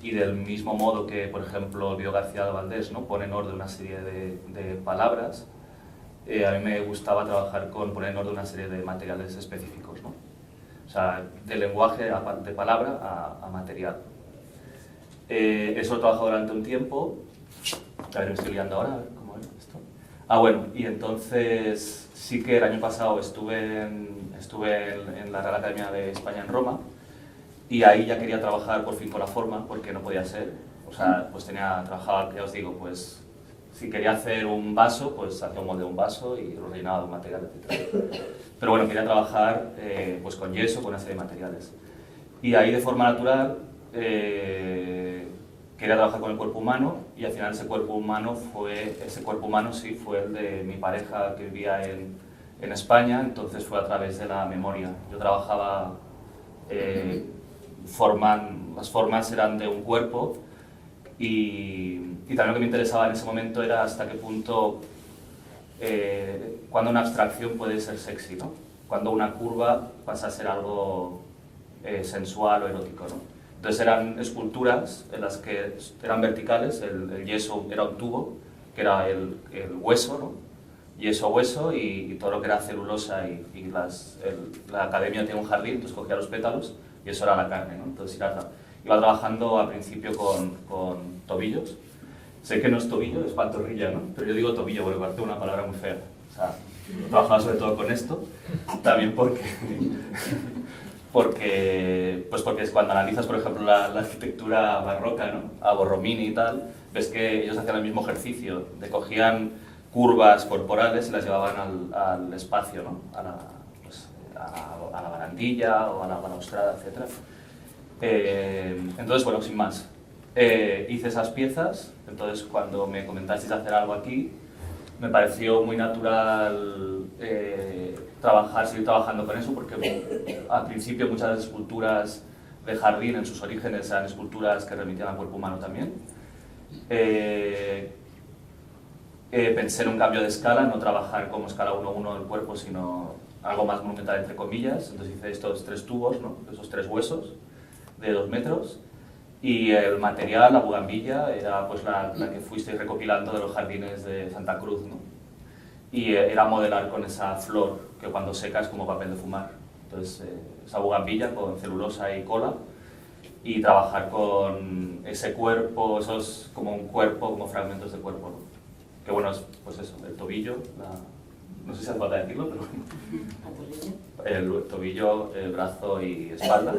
Speaker 7: y del mismo modo que, por ejemplo, Olvido García Valdés, ¿no?, pone en orden una serie de palabras, a mí me gustaba trabajar con poner en orden una serie de materiales específicos, ¿no? O sea, de lenguaje, de palabra a material. Eso lo he trabajado durante un tiempo. A ver, me estoy liando ahora, a ver cómo es esto. Bueno, y entonces sí que el año pasado estuve en la Real Academia de España en Roma, y ahí ya quería trabajar por fin con la forma, porque no podía ser. O sea, pues trabajaba, ya os digo, pues si quería hacer un vaso, pues hacía un molde de un vaso y lo rellenaba de un material, etc. Pero bueno, quería trabajar pues con yeso, con una serie de materiales. Y ahí de forma natural quería trabajar con el cuerpo humano, y al final ese cuerpo humano sí fue el de mi pareja que vivía en España, entonces fue a través de la memoria. Yo trabajaba, las formas eran de un cuerpo, y también lo que me interesaba en ese momento era hasta qué punto, cuando una abstracción puede ser sexy, ¿no? Cuando una curva pasa a ser algo sensual o erótico, ¿no? Entonces eran esculturas en las que eran verticales, el yeso era un tubo, que era el hueso, ¿no? Yeso-hueso, y todo lo que era celulosa, y la academia tiene un jardín, entonces cogía los pétalos y eso era la carne, ¿no? Entonces iba trabajando al principio con tobillos. Sé que no es tobillo, es pantorrilla, ¿no? Pero yo digo tobillo porque parece una palabra muy fea. O sea, trabajaba sobre todo con esto, también porque es cuando analizas, por ejemplo, la arquitectura barroca, ¿no?, a Borromini y tal, ves que ellos hacían el mismo ejercicio, cogían curvas corporales y las llevaban al espacio, ¿no?, a la barandilla o a la balaustrada, etc. Entonces, bueno, sin más, hice esas piezas. Entonces, cuando me comentasteis hacer algo aquí, me pareció muy natural seguir trabajando con eso, porque al principio muchas de las esculturas de jardín en sus orígenes eran esculturas que remitían al cuerpo humano también. Pensé en un cambio de escala, no trabajar como escala 1:1 del cuerpo, sino algo más monumental, entre comillas. Entonces hice estos 3 tubos, ¿no?, esos 3 huesos de 2 metros, y el material, la bugambilla, era pues la que fuisteis recopilando de los jardines de Santa Cruz, ¿no? Y era modelar con esa flor que cuando seca es como papel de fumar. Entonces esa bugambilla con celulosa y cola, y trabajar con ese cuerpo, esos como un cuerpo, como fragmentos de cuerpo, ¿no? Que bueno, es pues eso, el tobillo, no sé si hace falta decirlo, pero el tobillo, el brazo y espalda,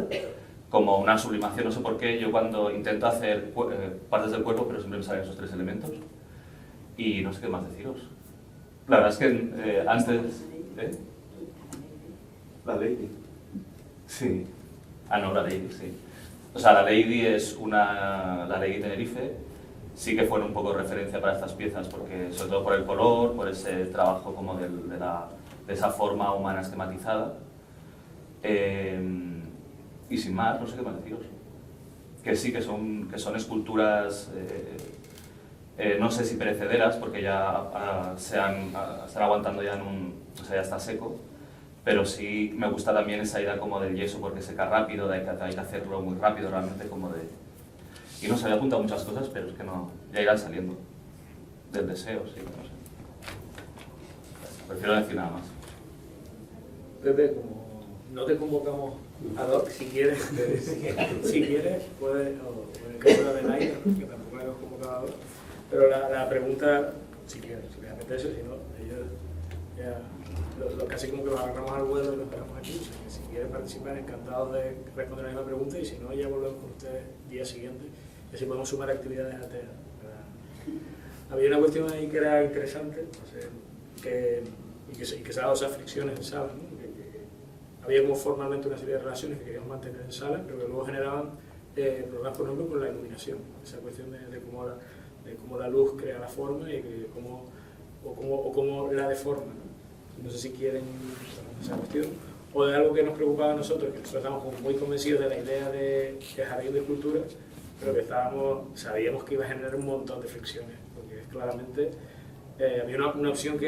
Speaker 7: como una sublimación. No sé por qué yo cuando intento hacer partes del cuerpo, pero siempre me salen esos 3 elementos, y no sé qué más deciros. La verdad es que antes... La Lady. Sí. No, la Lady, sí. O sea, la Lady es la Lady Tenerife. Sí que fue un poco referencia para estas piezas, porque sobre todo por el color, por ese trabajo como de esa forma humana esquematizada. Y sin más, no sé qué más deciros. Que sí, que son esculturas, no sé si perecederas, porque ya están aguantando ya ya está seco, pero sí me gusta también esa idea como del yeso porque seca rápido, hay que hacerlo muy rápido realmente, como de... Y no se había apuntado muchas cosas, pero es que no, ya irán saliendo. Del deseo, sí, no sé. Prefiero decir nada más.
Speaker 1: Pepe, como no te convocamos ad hoc, si quieres, puedes, o en el caso de Adelaida, que tampoco la hemos convocado ad hoc, pero la pregunta, si les apetece, si no, ellos ya, casi como que los agarramos al vuelo y los esperamos aquí, o sea, que si quieren participar, encantados de responder la misma pregunta, y si no, ya volvemos con ustedes el día siguiente, y así podemos sumar actividades a TEA. Había una cuestión ahí que era interesante, no sé, y que se ha dado esas fricciones en sala, ¿no? Que había como formalmente una serie de relaciones que queríamos mantener en sala, pero que luego generaban problemas, por ejemplo, con la iluminación, esa cuestión de cómo la luz crea la forma y cómo la deforma, ¿no? No sé si quieren esa cuestión, o de algo que nos preocupaba a nosotros, que nosotros estamos como muy convencidos de la idea de jardín de escultura, pero que sabíamos que iba a generar un montón de fricciones, porque claramente había una opción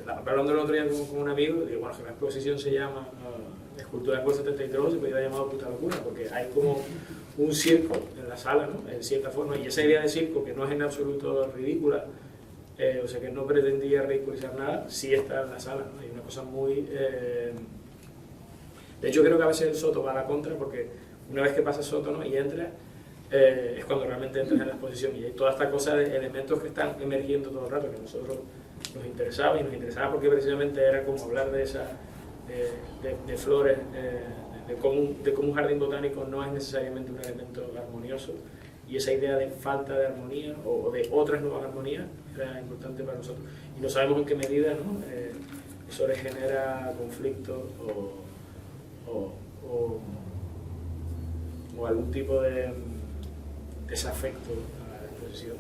Speaker 1: hablando el otro día con un amigo, digo, bueno, que la exposición se llama Escultura del 73, se podría llamar Puta Locura, porque hay como un circo en la sala, ¿no? En cierta forma, y esa idea de circo, que no es en absoluto ridícula, o sea, que no pretendía ridiculizar nada, sí está en la sala, ¿no? Hay una cosa muy... de hecho, creo que a veces el Soto va a la contra, porque una vez que pasa Soto, ¿no? Y entra, es cuando realmente entras en la exposición, y hay toda esta cosa de elementos que están emergiendo todo el rato, que a nosotros nos interesaba, y nos interesaba porque precisamente era como hablar de de flores, de cómo un jardín botánico no es necesariamente un elemento armonioso, y esa idea de falta de armonía o de otras nuevas armonías era importante para nosotros, y no sabemos en qué medida, ¿no? Eso les genera conflicto o algún tipo de desafecto a la exposición.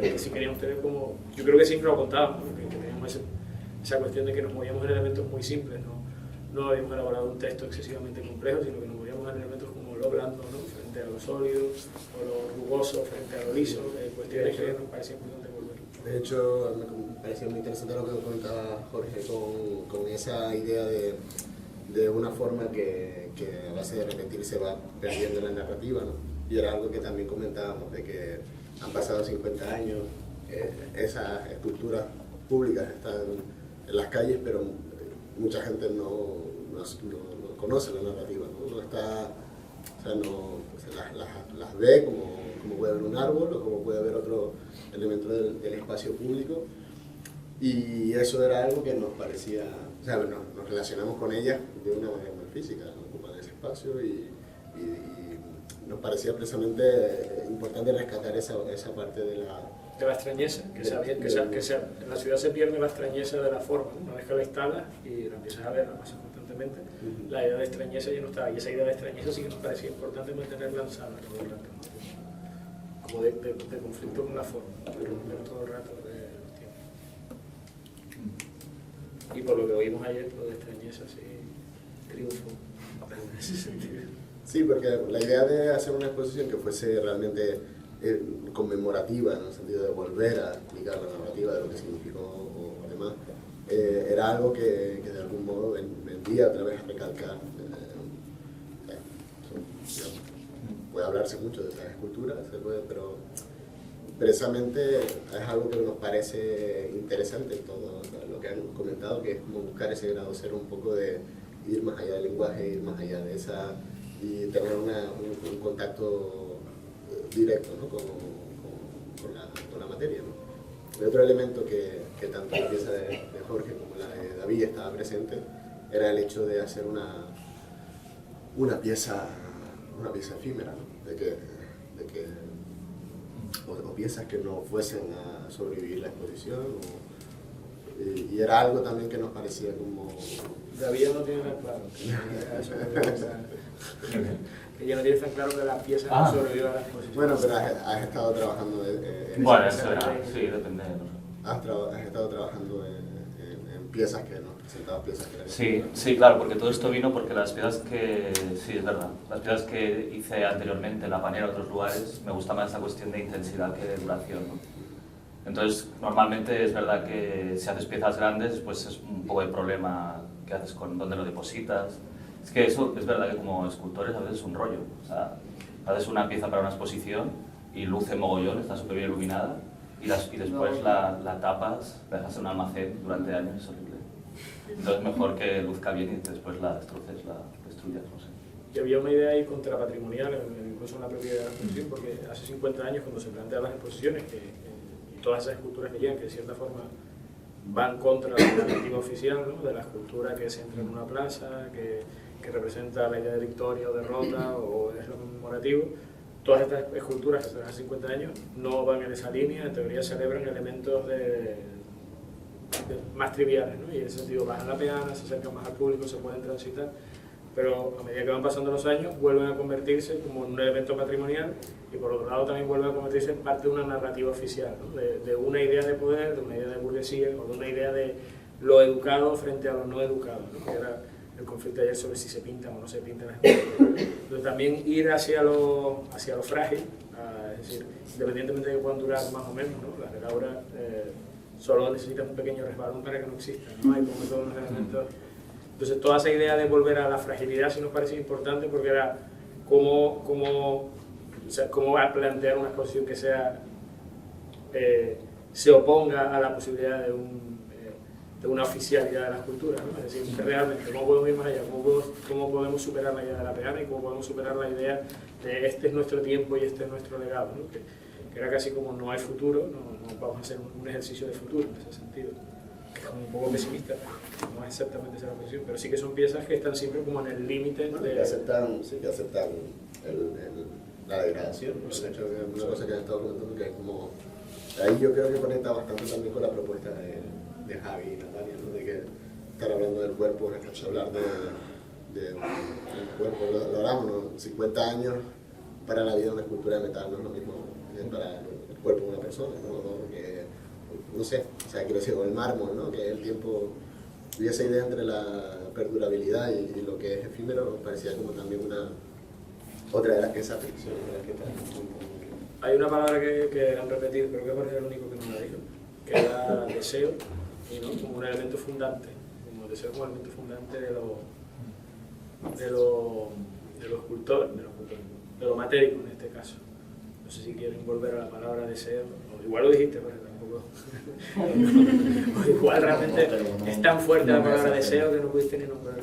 Speaker 1: Que si queríamos tener como, yo creo que siempre lo contábamos, ¿no? que teníamos esa cuestión de que nos movíamos en elementos muy simples, no habíamos elaborado un texto excesivamente complejo, sino que nos movíamos en elementos como lo blando, ¿no? Frente a lo sólido, o lo rugoso frente a lo liso, cuestiones que nos parecía importante volver.
Speaker 2: De hecho, me parecía muy interesante lo que comentaba Jorge con esa idea de una forma que a base de repetir se va perdiendo la narrativa, ¿no? Y era algo que también comentábamos, de que han pasado 50 años, esas esculturas públicas están en las calles, pero mucha gente no conoce la narrativa, no está, o sea, las ve como puede ver un árbol o como puede ver otro elemento del espacio público, y eso era algo que nos parecía, o sea, nos relacionamos con ellas de una manera muy física, ¿no? Ocupan ese espacio y nos parecía precisamente importante rescatar esa parte de la
Speaker 1: extrañeza, en la ciudad se pierde la extrañeza de la forma, ¿no? Una vez que la instalas y la empiezas a ver, la pasas constantemente, la idea de extrañeza ya no estaba, y esa idea de extrañeza sí que nos parecía importante mantenerla en sala todo el rato, como de conflicto con la forma, pero todo el rato de tiempo. Y por lo que oímos ayer, lo de extrañeza sí triunfó en ese sentido.
Speaker 2: Sí, porque la idea de hacer una exposición que fuese realmente conmemorativa, en el sentido de volver a explicar la narrativa de lo que significó o demás, era algo que de algún modo vendía a través de recalcar. Puede hablarse mucho de estas esculturas, pero precisamente es algo que nos parece interesante en todo lo que han comentado, que es como buscar ese grado cero, un poco de ir más allá del lenguaje, ir más allá de esa, y tener un contacto directo, ¿no? con la materia, ¿no? El otro elemento que tanto la pieza de Jorge como la de David estaba presente era el hecho de hacer una pieza efímera, ¿no? O piezas que no fuesen a sobrevivir la exposición, y era algo también que nos parecía como...
Speaker 1: David no tiene tan claro que ella no tiene tan claro que la pieza no sobreviva a la exposición.
Speaker 2: Bueno, pero has estado trabajando en
Speaker 7: bueno,
Speaker 2: esa
Speaker 7: eso sí, depende.
Speaker 2: Has estado trabajando en piezas que nos presentabas, piezas que
Speaker 7: Sí, claro, porque todo esto vino porque las piezas que, sí, es verdad, las piezas que hice anteriormente en La Panera, en otros lugares, me gusta más esa cuestión de intensidad que de duración, ¿no? Entonces, normalmente es verdad que si haces piezas grandes, pues es un poco el problema que haces con dónde lo depositas. Es que eso es verdad que como escultores a veces es un rollo. O sea, haces una pieza para una exposición y luce mogollón, está súper bien iluminada, y después la tapas, la dejas en un almacén durante años, es horrible. Entonces mejor que luzca bien y después la destroces, la destruyas, no sé.
Speaker 1: Y había una idea ahí contrapatrimonial, incluso en la propia exposición, porque hace 50 años cuando se plantean las exposiciones, y todas esas esculturas que llegan, que de cierta forma van contra la narrativa oficial, ¿no? De la escultura que se entra en una plaza, que representa la idea de victoria o derrota o es lo conmemorativo. Todas estas esculturas que se hace 50 años no van en esa línea, en teoría celebran elementos más triviales, ¿no? Y en ese sentido bajan la peana, se acercan más al público, se pueden transitar, pero a medida que van pasando los años vuelven a convertirse como en un evento patrimonial y por otro lado también vuelven a convertirse en parte de una narrativa oficial, ¿no? De una idea de poder, de una idea de burguesía o de una idea de lo educado frente a lo no educado, ¿no? Que era el conflicto ayer sobre si se pintan o no se pintan las esculturas. Entonces también ir hacia lo frágil, es decir, independientemente de que puedan durar más o menos, ¿no? La Gaura solo necesita un pequeño resbalón para que no exista, ¿no? Hay como todos los elementos. Entonces toda esa idea de volver a la fragilidad sí nos parece importante porque era cómo va a plantear una exposición que se oponga a la posibilidad de una oficialidad de la escultura, ¿no? Es decir, realmente, ¿cómo podemos ir más allá? ¿Cómo podemos superar la idea de la peana y cómo podemos superar la idea de este es nuestro tiempo y este es nuestro legado, ¿no? Que era casi como no hay futuro, no vamos a hacer un ejercicio de futuro en ese sentido. Es como un poco pesimista, no es exactamente esa la posición, pero sí que son piezas que están siempre como en el límite de...
Speaker 2: Que aceptan la degradación, ¿no? De hecho, una cosa que han estado comentando que es como... Ahí yo creo que conecta bastante también con la propuesta de Javi y Natalia, ¿no? De que estar hablando del cuerpo, es hablar del cuerpo, lo hablamos, ¿no? 50 años para la vida de una escultura de metal no es lo mismo para el cuerpo de una persona, ¿no? Porque, no sé, o sea, quiero decir, con el mármol, ¿no? Que el tiempo, y esa idea entre la perdurabilidad y lo que es efímero, parecía como también otra de las que esas fricciones de las que está.
Speaker 1: Hay una palabra que han repetido, creo que Jorge era el único que no la dijo, que era deseo, y ¿no? Como un elemento fundante, como deseo como elemento fundante de lo escultor, de lo matérico en este caso. No sé si quieren volver a la palabra deseo, o igual lo dijiste, pero tampoco. O igual realmente es tan fuerte la palabra deseo que no pudiste ni nombrar,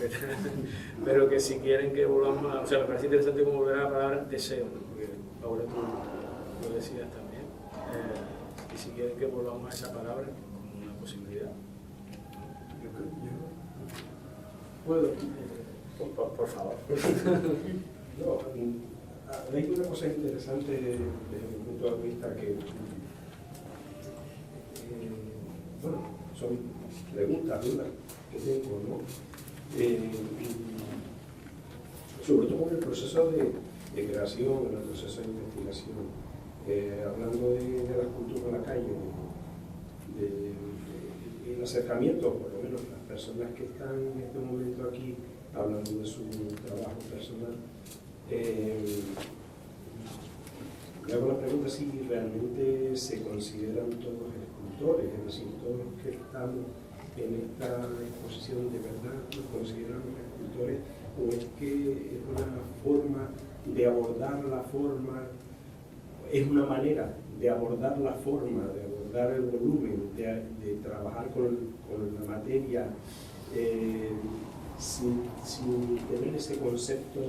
Speaker 1: pero que si quieren que volvamos a... O sea, me parece interesante como volver a la palabra deseo, ¿no? Porque ahora tú lo decías también. Y si quieren que volvamos a esa palabra como una posibilidad.
Speaker 8: ¿Puedo?
Speaker 1: Por favor.
Speaker 8: No, hay una cosa interesante desde mi punto de vista que, bueno, son preguntas, dudas que tengo, ¿no? Sobre todo en el proceso de creación, en el proceso de investigación, hablando de la cultura en la calle, el acercamiento, por lo menos las personas que están en este momento aquí hablando de su trabajo personal, me hago la pregunta si realmente se consideran todos escultores, es decir, todos los que estamos en esta exposición de verdad nos consideran escultores, o es que es una forma de abordar la forma, es una manera de abordar la forma, de abordar el volumen, de trabajar con la materia sin tener ese concepto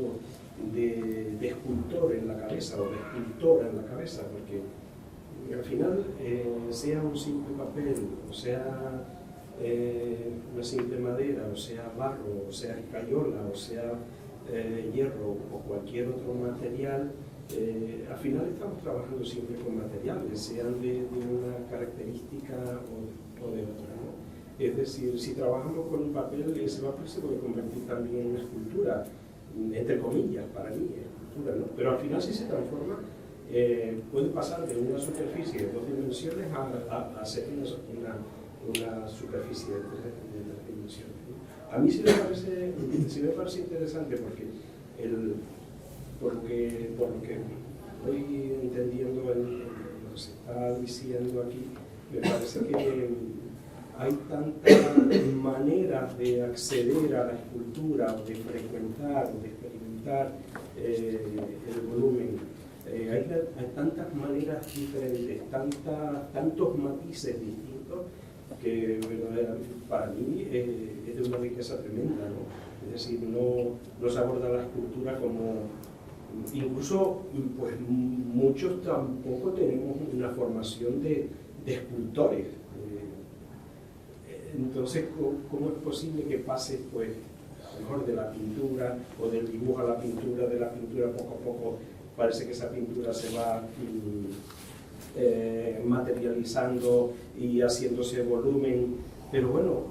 Speaker 8: de escultor en la cabeza o de escultora en la cabeza, porque al final sea un simple papel, o sea una simple madera, o sea barro, o sea escayola, o sea hierro o cualquier otro material, al final estamos trabajando siempre con materiales, sean de una característica o de otra, ¿no? Es decir, si trabajamos con un papel, ese papel se puede convertir también en una escultura, entre comillas, para mí, escultura, ¿no? Pero al final si se transforma, puede pasar de una superficie de 2 dimensiones a ser una superficie de 3 dimensiones, ¿no? A mí sí me parece interesante porque por lo que voy entendiendo en lo que se está diciendo aquí, Me parece que hay tantas maneras de acceder a la escultura, o de frecuentar, o de experimentar el volumen. Hay tantas maneras diferentes, tantos matices distintos, que para mí es de una riqueza tremenda, ¿no? Es decir, no se aborda la escultura como... Incluso, pues muchos tampoco tenemos una formación de escultores. Entonces, ¿cómo es posible que pase, pues, a lo mejor de la pintura o del dibujo a la pintura, de la pintura poco a poco, parece que esa pintura se va materializando y haciéndose volumen? Pero bueno,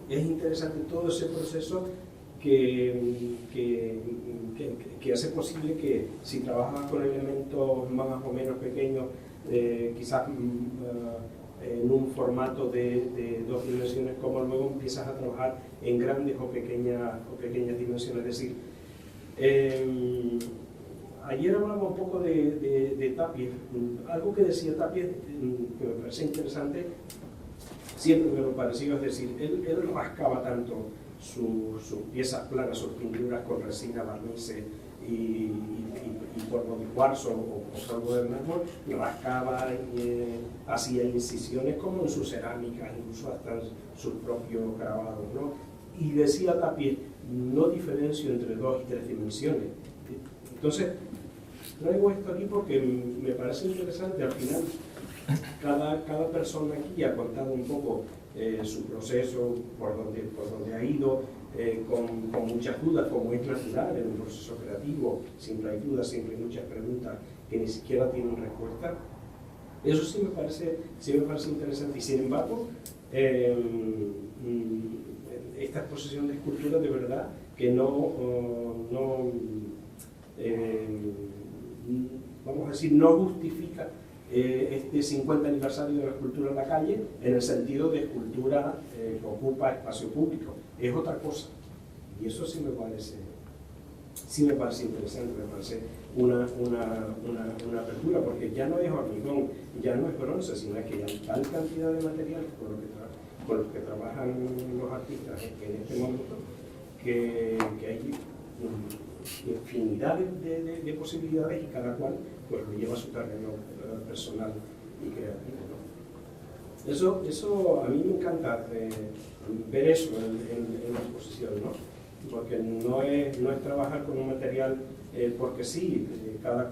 Speaker 8: es interesante todo ese proceso que hace posible que si trabajas con elementos más o menos pequeños, quizás en un formato de 2 dimensiones, como luego empiezas a trabajar en grandes o pequeñas dimensiones. Es decir, ayer hablaba un poco de Tapies. Algo que decía Tapies que me parece interesante, siempre me lo pareció, es decir, él rascaba tanto sus piezas planas, sus pinturas con resina, barnices y polvo de cuarzo o polvo de mármol, rascaba, hacía incisiones como en sus cerámicas, incluso hasta en sus propios grabados, ¿no? Y decía Tapies, no diferencio entre 2 y 3 dimensiones. Entonces, traigo esto aquí porque me parece interesante. Al final, cada persona aquí ha contado un poco su proceso, por donde ha ido, con muchas dudas, como es natural en un proceso creativo. Siempre hay dudas, siempre hay muchas preguntas que ni siquiera tienen respuesta. Eso sí me parece interesante, y sin embargo, esta exposición de escultura de verdad que vamos a decir, no justifica este 50 aniversario de la escultura en la calle en el sentido de escultura que ocupa espacio público. Es otra cosa, y eso sí me parece interesante, me parece una apertura, porque ya no es hormigón, ya no es bronce, sino que hay tal cantidad de materiales con los que trabajan los artistas en este momento, que hay infinidad de posibilidades, y cada cual pues lo lleva a su terreno personal y creativo, ¿no? Eso a mí me encanta ver eso en la exposición, ¿no? Porque no es trabajar con un material porque sí, cada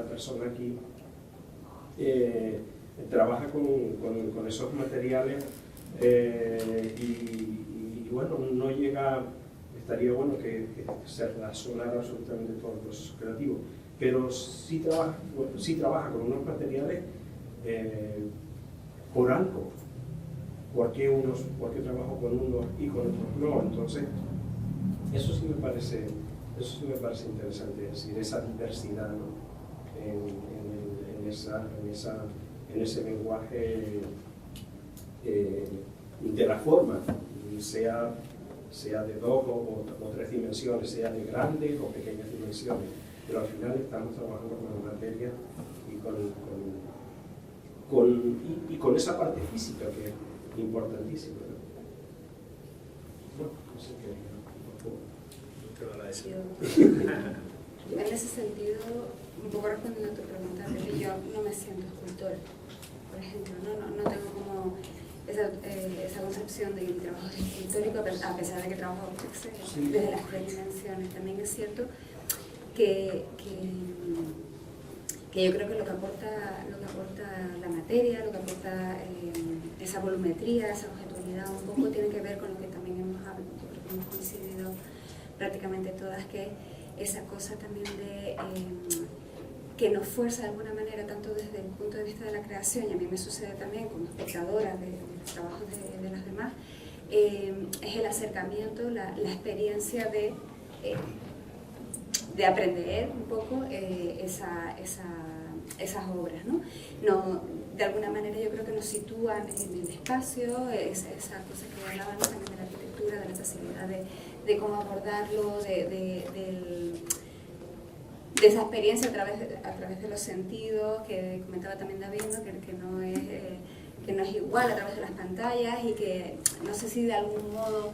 Speaker 8: persona aquí trabaja con esos materiales y bueno, no llega. Estaría bueno que se razonara absolutamente todo el proceso creativo, pero sí trabaja con unos materiales por algo. ¿Por qué trabajo con unos y con otros no? Entonces, eso sí me parece interesante, es decir, esa diversidad, ¿no? en ese lenguaje de la forma, sea de 2 o 3 dimensiones, sea de grandes o pequeñas dimensiones, pero al final estamos trabajando con la materia y con esa parte física que es importantísima, ¿no? Bueno, no sé qué diga.
Speaker 3: En ese sentido, un poco respondiendo a tu pregunta, yo no me siento escultora, por ejemplo, no tengo como esa concepción de mi trabajo escultórico, a pesar de que trabajo desde las 3 dimensiones. También es cierto que yo creo que lo que aporta la materia, lo que aporta esa volumetría, esa objetualidad, un poco tiene que ver con lo que también hemos coincidido prácticamente todas, que esa cosa también de que nos fuerza de alguna manera, tanto desde el punto de vista de la creación, y a mí me sucede también como espectadora de los trabajos de las demás, es el acercamiento, la experiencia de aprender un poco esas obras, ¿no? De alguna manera yo creo que nos sitúan en el espacio, esa cosa que hablábamos también de la arquitectura, de la facilidad de cómo abordarlo, de esa experiencia a través de los sentidos, que comentaba también David, ¿no? Que no es igual a través de las pantallas, y que no sé si de algún modo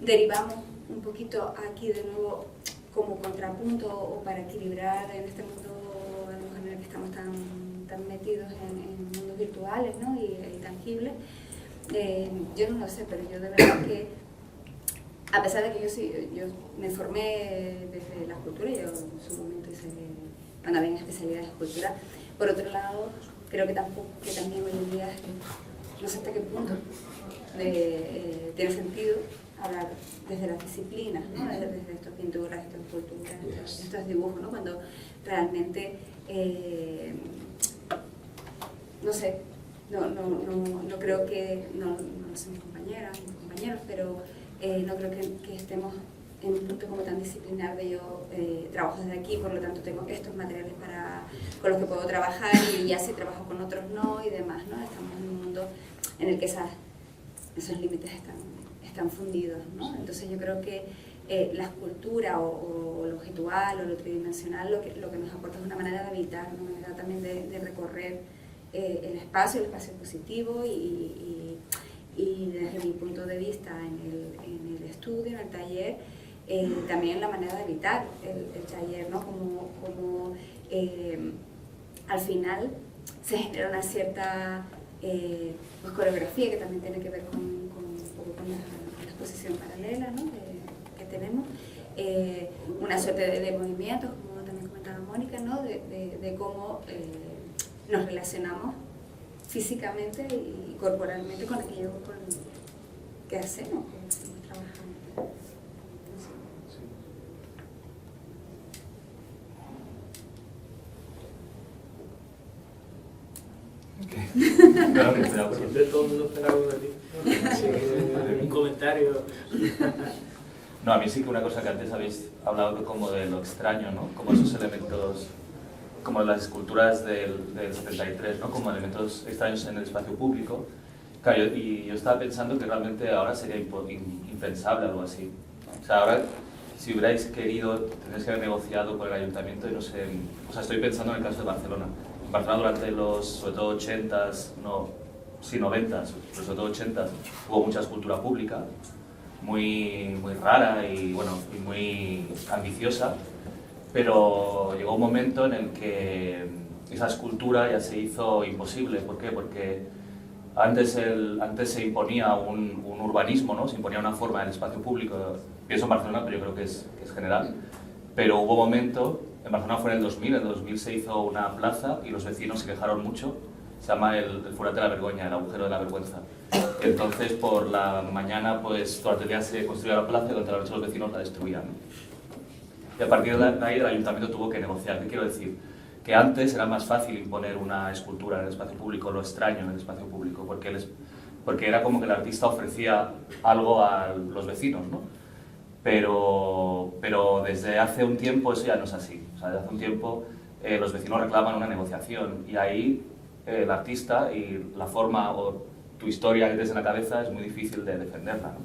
Speaker 3: derivamos un poquito aquí de nuevo como contrapunto o para equilibrar en este mundo en el que estamos tan metidos en mundos virtuales, ¿no? y tangibles. Yo no lo sé, pero yo de verdad que, a pesar de que yo me formé desde la escultura, yo en su momento hice una bien especialidad de escultura, por otro lado, creo que también hoy en día, no sé hasta qué punto tiene sentido hablar desde las disciplinas, ¿no? Desde estas pinturas, estas esculturas, estos dibujos, ¿no? Cuando realmente, no sé, no creo que, no sé mis compañeras, mis compañeros, pero no creo que estemos en un punto como tan disciplinar de yo trabajo desde aquí, por lo tanto tengo estos materiales con los que puedo trabajar, y ya si trabajo con otros no, y demás, ¿no? Estamos en un mundo en el que esos límites están fundidos, ¿no? Entonces yo creo que la escultura o lo objetual o lo tridimensional lo que nos aporta es una manera de habitar, una manera también de recorrer el espacio positivo, y desde mi punto de vista en el estudio, en el taller, también la manera de habitar el taller, ¿no? Como al final se genera una cierta pues, coreografía que también tiene que ver con la exposición paralela, ¿no? que tenemos, una suerte de movimientos, como también comentaba Mónica, ¿no? de cómo nos relacionamos físicamente y corporalmente con aquello que hacemos trabajando.
Speaker 1: Siempre todo el mundo espera algo de ti. Un comentario.
Speaker 7: No, a mí sí que una cosa que antes habéis hablado como de lo extraño, ¿no? Como esos elementos, como las esculturas del 73, ¿no? Como elementos extraños en el espacio público. Claro, y yo estaba pensando que realmente ahora sería impensable algo así. O sea, ahora, si hubierais querido, tendríais que haber negociado con el ayuntamiento y no sé... O sea, estoy pensando en el caso de Barcelona. En Barcelona durante los, sobre todo 80s, no, sí 90s, pero sobre todo 80s, hubo mucha escultura pública, muy rara y, bueno, y muy ambiciosa, pero llegó un momento en el que esa escultura ya se hizo imposible. ¿Por qué? Porque antes se imponía un urbanismo, ¿no? Se imponía una forma del espacio público. Pienso en Barcelona, pero yo creo que es general. Pero hubo un momento, en Barcelona fue en el 2000 se hizo una plaza y los vecinos se quejaron mucho. Se llama el Forat de la Vergoña, el agujero de la vergüenza. Entonces, por la mañana, pues, durante el día se construía la plaza y durante la noche los vecinos la destruían. Y a partir de ahí el ayuntamiento tuvo que negociar. ¿Qué quiero decir? Que antes era más fácil imponer una escultura en el espacio público, lo extraño en el espacio público, porque era como que el artista ofrecía algo a los vecinos, ¿no? Pero desde hace un tiempo eso ya no es así. O sea, desde hace un tiempo los vecinos reclaman una negociación y ahí el artista y la forma o tu historia que tienes en la cabeza es muy difícil de defenderla, ¿no?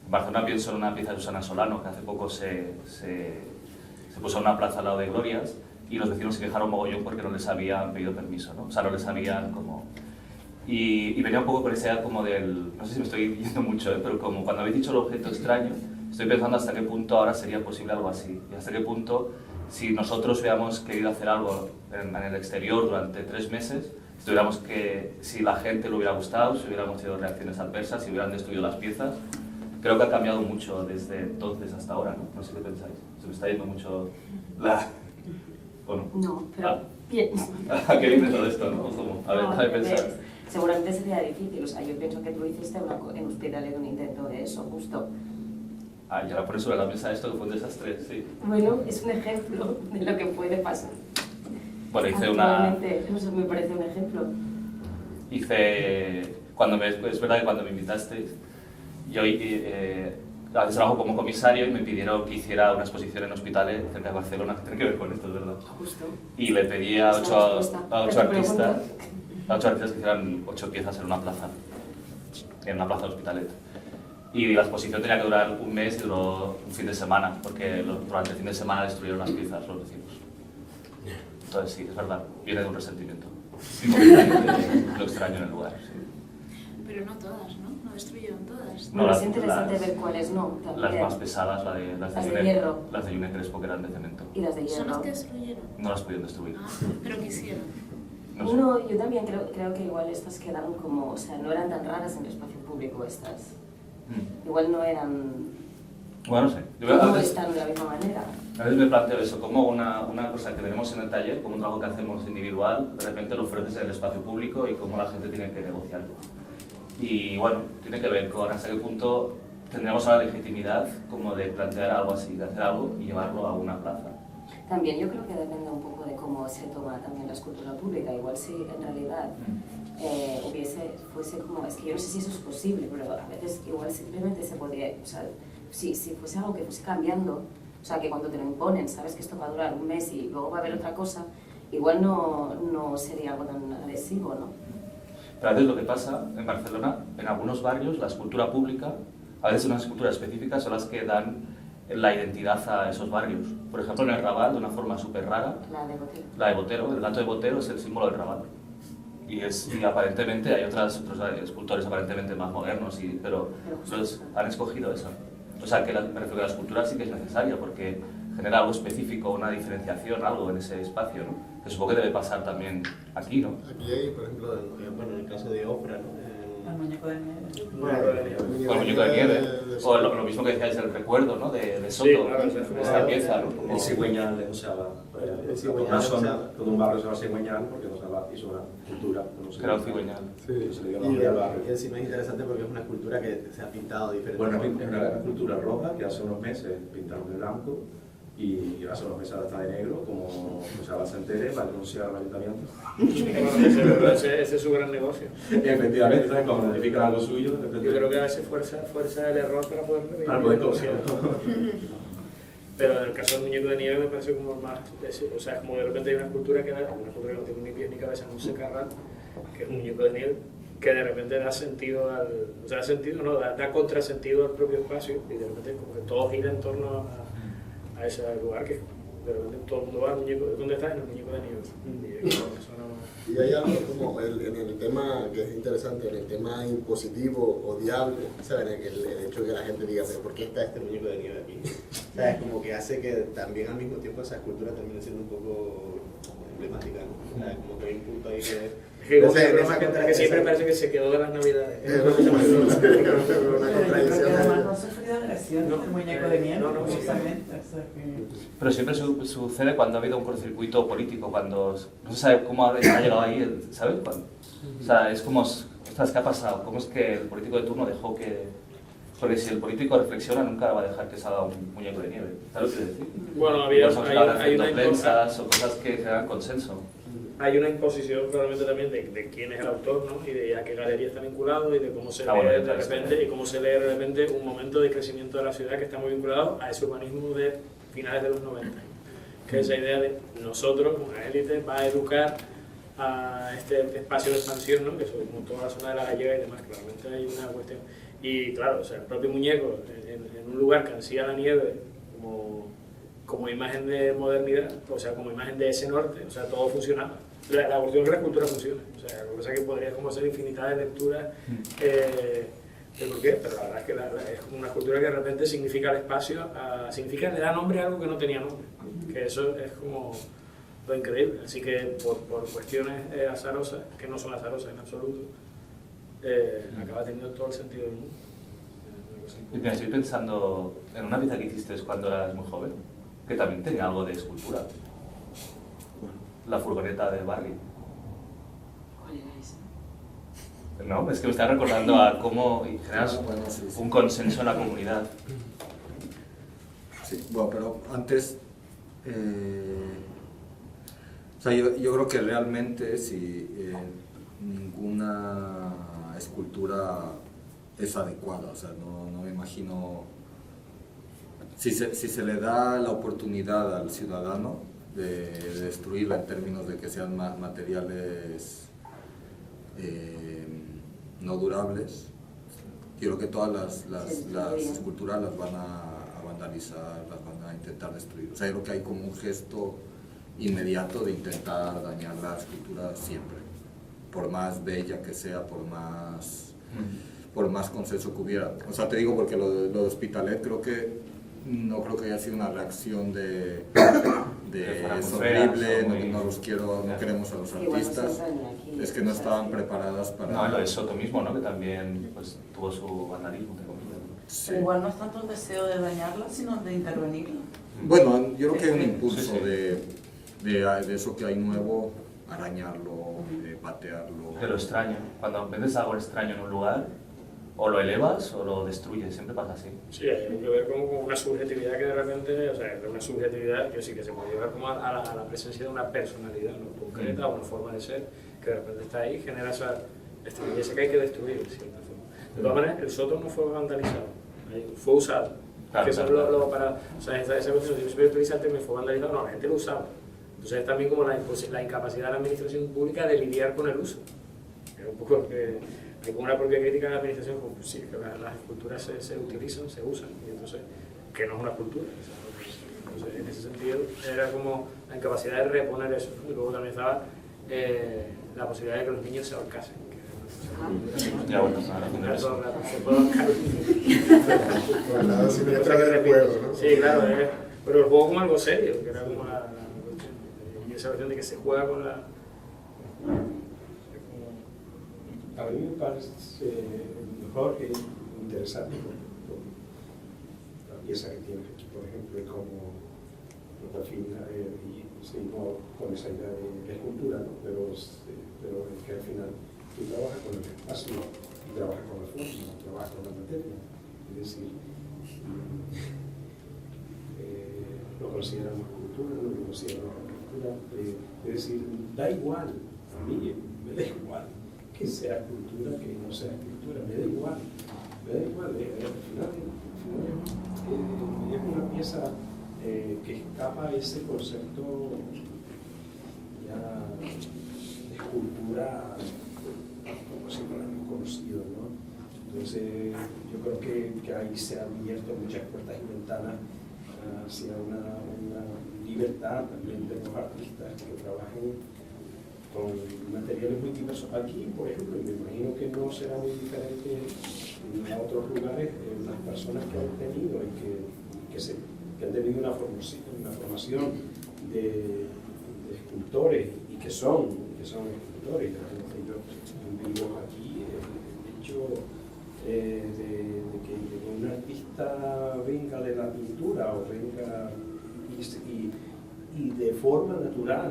Speaker 7: En Barcelona pienso en una pieza de Susana Solano que hace poco se puso en una plaza al lado de Glorias y los vecinos se quejaron mogollón porque no les habían pedido permiso, ¿no? O sea, no les habían como... Y venía un poco con esa idea como del... No sé si me estoy yendo mucho, pero como cuando habéis dicho el objeto extraño, estoy pensando hasta qué punto ahora sería posible algo así. Y hasta qué punto, si nosotros hubiéramos querido hacer algo en el exterior durante 3 meses, si la gente le hubiera gustado, si hubiéramos tenido reacciones adversas, si hubieran destruido las piezas, creo que ha cambiado mucho desde entonces hasta ahora, ¿no? No sé qué pensáis. Se me está yendo mucho la... Bueno.
Speaker 6: No, pero bien.
Speaker 7: ¿A qué viene todo esto, no? A ver,
Speaker 6: no,
Speaker 7: a pensar.
Speaker 6: Seguramente sería difícil, o sea, yo pienso que tú hiciste en Hospitalet un intento de eso, justo.
Speaker 7: Ah, y ahora pones sobre la mesa esto que fue un desastre, sí.
Speaker 6: Bueno, es un ejemplo de lo que puede pasar.
Speaker 7: Bueno, hice una...
Speaker 6: Eso me parece un ejemplo.
Speaker 7: Es verdad que cuando me invitasteis, yo trabajo como comisario y me pidieron que hiciera una exposición en Hospitalet cerca de Barcelona, que tiene que ver con esto, es verdad.
Speaker 6: Justo.
Speaker 7: Y le pedí a 8 artistas que hicieran 8 piezas en una plaza de Hospitalet. Y la exposición tenía que durar un mes y duró un fin de semana, porque durante el fin de semana destruyeron las piezas los vecinos. Entonces sí, es verdad, viene de un resentimiento. Lo extraño en el lugar. Sí.
Speaker 5: Pero no todas, ¿no? No destruyeron todas.
Speaker 7: No,
Speaker 6: Bueno, es interesante ver cuáles no.
Speaker 7: Las
Speaker 6: También.
Speaker 7: más pesadas, las de
Speaker 6: Las de hierro.
Speaker 7: Las de Yune Crespo, que eran de cemento.
Speaker 6: Y las de
Speaker 5: Son las
Speaker 6: hierro.
Speaker 5: que destruyeron.
Speaker 7: No las pudieron destruir.
Speaker 5: Ah, pero quisieron.
Speaker 7: No sé.
Speaker 6: No, yo también creo que igual estas quedaron como, o sea, no eran tan raras en el espacio público estas. Igual no eran,
Speaker 7: Bueno, no sé. Yo
Speaker 6: no
Speaker 7: a veces,
Speaker 6: están de la misma manera.
Speaker 7: a veces me planteo eso, como una cosa que tenemos en el taller, como un trabajo que hacemos individual, de repente lo ofreces en el espacio público y cómo la gente tiene que negociarlo. Y bueno, tiene que ver con hasta qué punto tendríamos la legitimidad como de plantear algo así, de hacer algo y llevarlo a una plaza.
Speaker 6: También yo creo que depende un poco de cómo se toma también la escultura pública. Igual si en realidad fuese como, es que yo no sé si eso es posible, pero a veces igual simplemente se podría, o sea, si fuese algo que fuese cambiando, o sea, que cuando te lo imponen, sabes que esto va a durar un mes y luego va a haber otra cosa, igual no sería algo tan agresivo, ¿no?
Speaker 7: Pero a veces lo que pasa en Barcelona, en algunos barrios, la escultura pública, a veces unas esculturas específicas son las que dan la identidad a esos barrios. Por ejemplo, en el Raval, de una forma súper rara, la de Botero, el gato de Botero es el símbolo del Raval. Y aparentemente hay otros escultores aparentemente más modernos, pero han escogido eso. O sea, que me refiero que la escultura sí que es necesaria porque genera algo específico, una diferenciación, algo en ese espacio, ¿no? Que supongo que debe pasar también aquí, ¿no?
Speaker 2: Aquí hay, por ejemplo, en el caso de Ofra, ¿no?
Speaker 9: El muñeco de nieve.
Speaker 7: O el muñeco de nieve, o lo mismo que decíais del recuerdo, ¿no? De Soto,
Speaker 1: Sí, claro,
Speaker 7: esta pieza, ¿no?
Speaker 8: El cigüeñal de Josaba. Una zona, todo un barrio se llama Cigüeñal porque Josaba hizo una cultura.
Speaker 7: Era un cigüeñal.
Speaker 2: Sí.
Speaker 8: Se le dio nombre al barrio.
Speaker 2: Y encima es interesante porque es una escultura que se ha pintado diferente.
Speaker 8: Bueno, es una escultura roja que hace unos meses pintaron de blanco y hace unos meses ahora está de negro, como Josaba se entere, va a denunciar al ayuntamiento.
Speaker 1: Ese es su gran negocio.
Speaker 8: Efectivamente, entonces cuando notifican algo suyo, de repente...
Speaker 1: Yo creo que a veces fuerza el error para poder revertir.
Speaker 8: Para poder copiar.
Speaker 1: Pero en el caso del muñeco de nieve me parece como más, o sea, como de repente hay una escultura que no tiene ni pies ni cabeza, es un secarral, que es un muñeco de nieve, que de repente da sentido da contrasentido al propio espacio y de repente como que todo gira en torno a ese lugar que de repente todo el mundo va al muñeco, ¿dónde estás? En el muñeco de nieve.
Speaker 2: Y hay algo como en el tema que es interesante, en el tema impositivo, odiable, ¿saben? El hecho de que la gente diga, pero ¿por qué está este muñeco de nieve aquí? ¿Sabes? Como que hace que también al mismo tiempo esa escultura termine siendo un poco emblemática, ¿no? ¿Sabes? Como que hay un punto ahí que...
Speaker 1: Es como una broma que siempre parece que se quedó de las navidades.
Speaker 2: Una
Speaker 9: Pero
Speaker 2: contradicción.
Speaker 9: además no ha sufrido agresión el muñeco de nieve,
Speaker 1: no,
Speaker 9: precisamente. O sea que...
Speaker 7: Pero siempre sucede cuando ha habido un cortocircuito político, cuando no se sabe cómo ha llegado ahí, ¿sabes? O sea, es como, ostras, ¿qué ha pasado? ¿Cómo es que el político de turno dejó que...? Porque si el político reflexiona, nunca va a dejar que salga un muñeco de nieve. ¿Sabes lo que quiero decir?
Speaker 1: Bueno,
Speaker 7: hay una prensas o cosas que generan consenso.
Speaker 1: Hay una imposición probablemente también de quién es el autor, ¿no? Y de a qué galería está vinculado y de cómo se
Speaker 7: bueno,
Speaker 1: lee de repente y cómo se lee realmente un momento de crecimiento de la ciudad que está muy vinculado a ese urbanismo de finales de los 90. Que es esa idea de nosotros, una élite, va a educar a este espacio de expansión, ¿no? Que es como toda la zona de la Gallega y demás, claramente hay una cuestión. Y claro, o sea, el propio muñeco en un lugar que ansía la nieve como imagen de modernidad, o sea, como imagen de ese norte, o sea, todo funcionaba. La cuestión es que la cultura funcione, o sea, lo que pasa es que podría como ser infinidad de lecturas de por qué, pero la verdad es que es como una cultura que de repente significa el espacio, le da nombre a algo que no tenía nombre, que eso es como lo increíble, así que por cuestiones azarosas, que no son azarosas en absoluto, acaba teniendo todo el sentido del mundo.
Speaker 7: Y me estoy pensando en una pieza que hiciste cuando eras muy joven, que también tenía algo de escultura. La furgoneta del barrio.
Speaker 6: ¿Cuál era esa?
Speaker 7: No, es que me está recordando a cómo generas un consenso en la comunidad.
Speaker 4: Sí, bueno, pero antes, o sea, yo creo que realmente si ninguna escultura es adecuada, o sea, no me imagino, si se le da la oportunidad al ciudadano de destruirla en términos de que sean materiales no durables, Yo creo que todas
Speaker 6: Sí,
Speaker 4: las
Speaker 6: bien.
Speaker 4: esculturas las van a vandalizar, las van a intentar destruir. O sea, yo creo que hay como un gesto inmediato de intentar dañar la escultura siempre, por más bella que sea, por más consenso que hubiera. O sea, te digo porque lo de Hospitalet no creo que haya sido una reacción de es horrible, no queremos a los artistas. Es que no estaban preparadas para...
Speaker 7: No, lo de Soto mismo, ¿no? Que también pues, tuvo su vandalismo, entre comillas, ¿no?
Speaker 4: Sí.
Speaker 9: Pero igual no es tanto el deseo de dañarla, sino de intervenirla.
Speaker 4: Bueno, yo creo que hay un impulso
Speaker 7: Sí, sí.
Speaker 4: de eso que hay nuevo, arañarlo, patearlo.
Speaker 7: Pero extraño, cuando vendes algo extraño en un lugar, o lo elevas o lo destruyes, siempre pasa así.
Speaker 1: Sí, hay que ver como una subjetividad que de repente, o sea, una subjetividad que sí que se puede llevar como a la presencia de una personalidad, ¿no? Concreta, una forma de ser, que de repente está ahí, genera esa extrañeza que hay que destruir, de cierta forma. De todas maneras, el Soto no fue vandalizado, fue usado.
Speaker 7: Claro,
Speaker 1: que eso
Speaker 7: claro,
Speaker 1: es
Speaker 7: claro.
Speaker 1: para, o sea, esa cuestión, yo siempre utilizo el término fue vandalizado, no, la gente lo usaba. Entonces es también como la incapacidad de la administración pública de lidiar con el uso. Es un poco lo que... Hay como una propia crítica a la administración, pues sí, que las esculturas se utilizan, se usan, y entonces, que no es una escultura. Entonces, en ese sentido, era como la incapacidad de reponer eso, ¿no? Y luego también estaba la posibilidad de que los niños se ahorcasen.
Speaker 7: Ya, bueno, es una razón de eso.
Speaker 1: Se puede ahorcar.
Speaker 2: Por el lado siniestro del juego, ¿no?
Speaker 1: Sí, claro, pero el juego como algo serio, que era como la cuestión. Y esa cuestión de que se juega con la...
Speaker 8: A mí me parece mejor e interesante por la pieza que tienes aquí, por ejemplo, y como al fin y seguimos con esa idea de escultura, ¿no? Pero es que al final tú trabajas con el espacio y trabajas con la forma, trabajas con la materia. Es decir, lo consideramos escultura, no lo consideramos arquitectura. Es decir, da igual, a mí me da igual que sea escultura, que no sea escultura, me da igual, al final es una pieza que escapa a ese concepto ya de escultura como siempre lo hemos conocido, ¿no? Entonces yo creo que ahí se han abierto muchas puertas y ventanas hacia una libertad también de los artistas que trabajen con materiales muy diversos. Aquí, por ejemplo, y me imagino que no será muy diferente en otros lugares, las personas que han tenido y que han tenido una formación de escultores y que son escultores. Yo vivo aquí el hecho de que un artista venga de la pintura o venga y de forma natural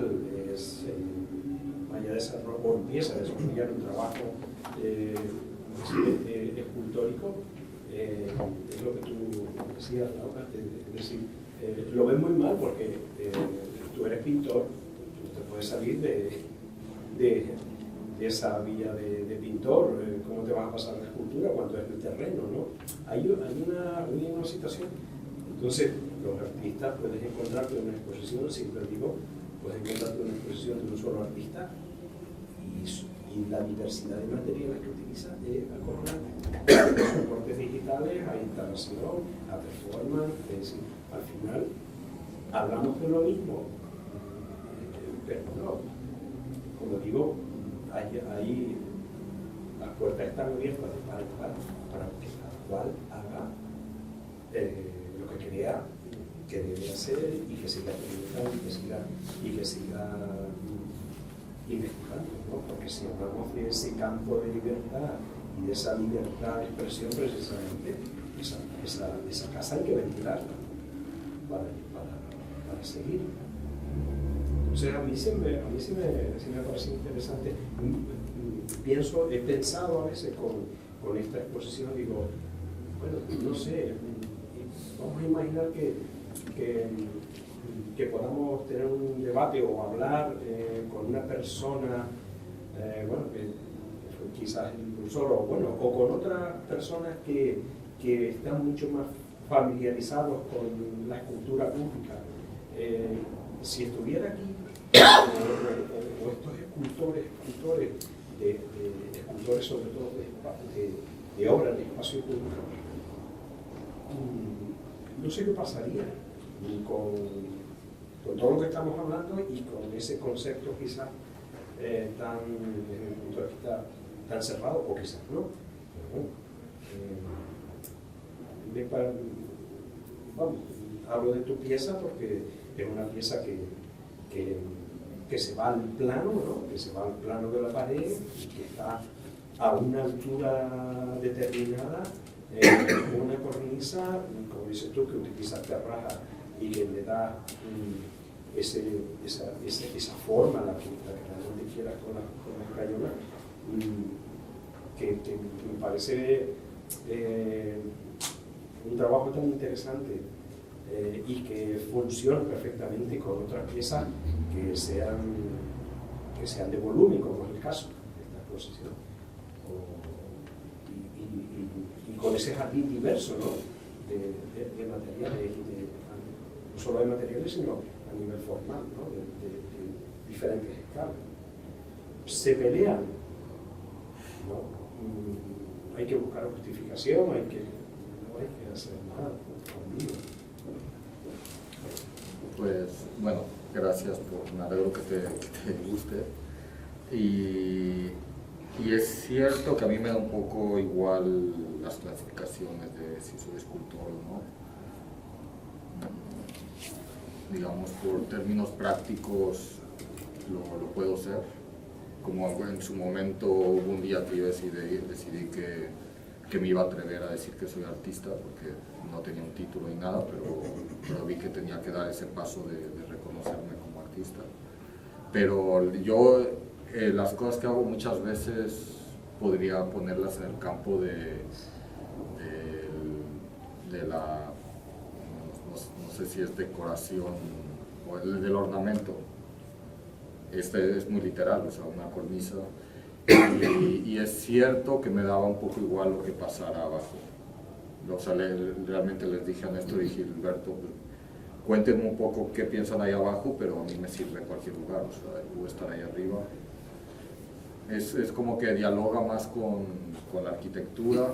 Speaker 8: o empieza a desarrollar un trabajo escultórico, es lo que tú decías, Laura, es decir, lo ven muy mal porque tú eres pintor, tú te puedes salir de esa vía de pintor, cómo te vas a pasar la escultura cuando es el terreno, ¿no? Hay una situación. Entonces, los artistas puedes encontrarte en una exposición, siempre digo, puedes encontrarte una exposición de un solo artista y la diversidad de materiales que utiliza es acojonante. De soportes digitales a instalación, a performance, es decir, al final hablamos de lo mismo, pero no, como digo, ahí las puertas están abiertas para que cada cual haga lo que crea que debe hacer y que siga experimentando y que siga investigando, ¿no? Porque si hablamos de ese campo de libertad y de esa libertad de expresión, precisamente esa casa hay que ventilarla para seguir. Entonces a mí sí me parece interesante. He pensado a veces con esta exposición, digo, bueno, no sé, vamos a imaginar que podamos tener un debate o hablar con una persona, que quizás incluso, o con otras personas que están mucho más familiarizados con la escultura pública. Si estuviera aquí, o estos escultores sobre todo de obra en espacio público, no sé qué pasaría con todo lo que estamos hablando y con ese concepto quizás tan, desde mi punto de vista, tan cerrado, o quizás no. Pero bueno, vamos, hablo de tu pieza porque es una pieza que se va al plano, ¿no? Que se va al plano de la pared y que está a una altura determinada, una cornisa, como dices tú, que utiliza terraja y que le da esa forma, la que realmente quieras con la crayola, que me parece un trabajo tan interesante y que funciona perfectamente con otras piezas que sean de volumen, como es el caso de esta exposición, y con ese jardín diverso, ¿no? de materiales, no solo de materiales, sino a nivel formal, ¿no? de diferentes escalas. Se pelean, ¿no? Hay que buscar justificación, no hay que hacer nada conmigo.
Speaker 4: Pues bueno, gracias, me alegro que te guste. Y es cierto que a mí me da un poco igual las clasificaciones de si soy escultor o no. Digamos, por términos prácticos lo puedo ser. Como en su momento hubo un día que yo decidí que me iba a atrever a decir que soy artista, porque no tenía un título ni nada, pero vi que tenía que dar ese paso de reconocerme como artista. Pero yo las cosas que hago muchas veces podría ponerlas en el campo de la, no sé si es decoración o del ornamento. Este es muy literal, o sea, una cornisa. Y es cierto que me daba un poco igual lo que pasara abajo. O sea, realmente les dije a Néstor y Gilberto, pues, cuéntenme un poco qué piensan ahí abajo, pero a mí me sirve en cualquier lugar, o sea, puedo estar ahí arriba. Es como que dialoga más con la arquitectura.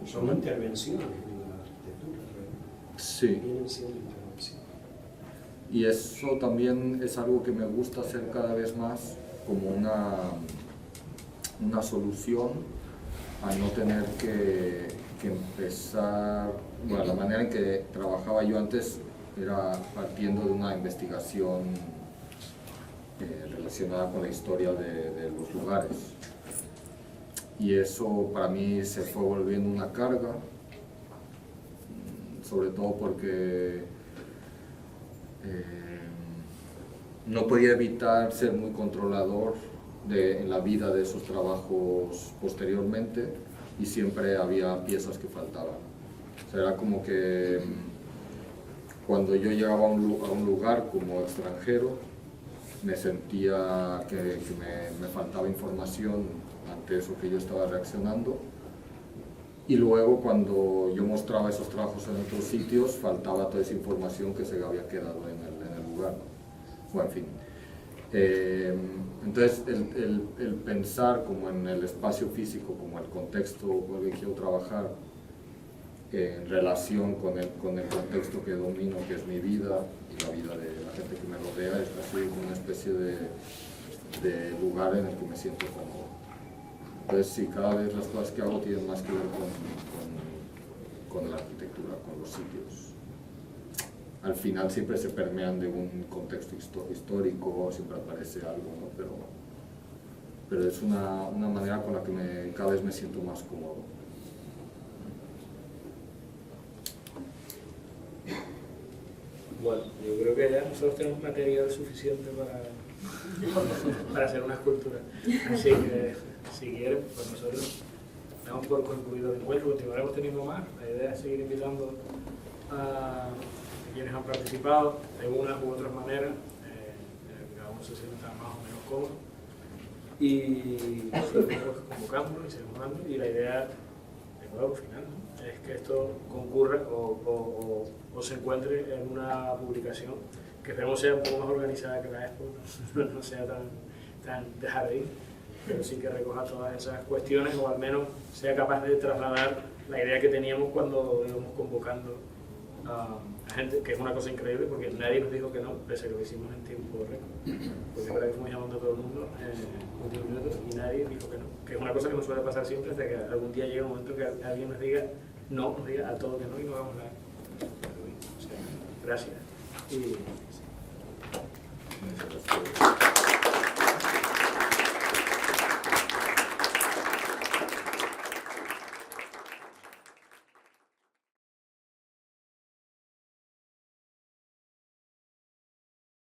Speaker 8: Son intervenciones en la arquitectura, ¿verdad?
Speaker 4: Sí.
Speaker 8: Vienen siendo intervenciones.
Speaker 4: Y eso también es algo que me gusta hacer cada vez más como una solución a no tener que empezar. Bueno, la manera en que trabajaba yo antes era partiendo de una investigación relacionada con la historia de los lugares. Y eso para mí se fue volviendo una carga, sobre todo porque no podía evitar ser muy controlador en la vida de esos trabajos posteriormente, y siempre había piezas que faltaban. O sea, era como que cuando yo llegaba a un lugar como extranjero, me sentía que me faltaba información ante eso que yo estaba reaccionando, y luego cuando yo mostraba esos trabajos en otros sitios, faltaba toda esa información que se había quedado en el lugar. Bueno, en fin. Entonces, el pensar como en el espacio físico, como el contexto con el que quiero trabajar, en relación con el contexto que domino, que es mi vida y la vida de la gente que me rodea, es así como una especie de lugar en el que me siento cómodo. Entonces, sí, cada vez las cosas que hago tienen más que ver con la arquitectura, con los sitios. Al final siempre se permean de un contexto histórico, siempre aparece algo, ¿no? Pero es una manera con la que cada vez me siento más cómodo.
Speaker 1: Bueno, yo creo que ya nosotros tenemos material suficiente para hacer una escultura. Así que, si quieren, pues nosotros damos por concluido el encuentro, continuaremos teniendo más. La idea es seguir invitando a quienes han participado de unas u otras maneras, que cada uno se sienta más o menos cómodo, y seguimos convocando y seguimos dando, y la idea, de nuevo, final, ¿no? Es que esto concurra o se encuentre en una publicación que esperemos sea un poco más organizada que la Expo, no sea dejar de ir, pero sí que recoja todas esas cuestiones o al menos sea capaz de trasladar la idea que teníamos cuando íbamos convocando a gente, que es una cosa increíble porque nadie nos dijo que no, pese a que lo hicimos en tiempo récord. Porque es verdad que fuimos llamando a todo el mundo en últimos minutos y nadie dijo que no, que es una cosa que nos suele pasar siempre hasta que algún día llega un momento que alguien nos diga no, nos diga a todo que no y no hagamos nada. O sea, gracias. Y...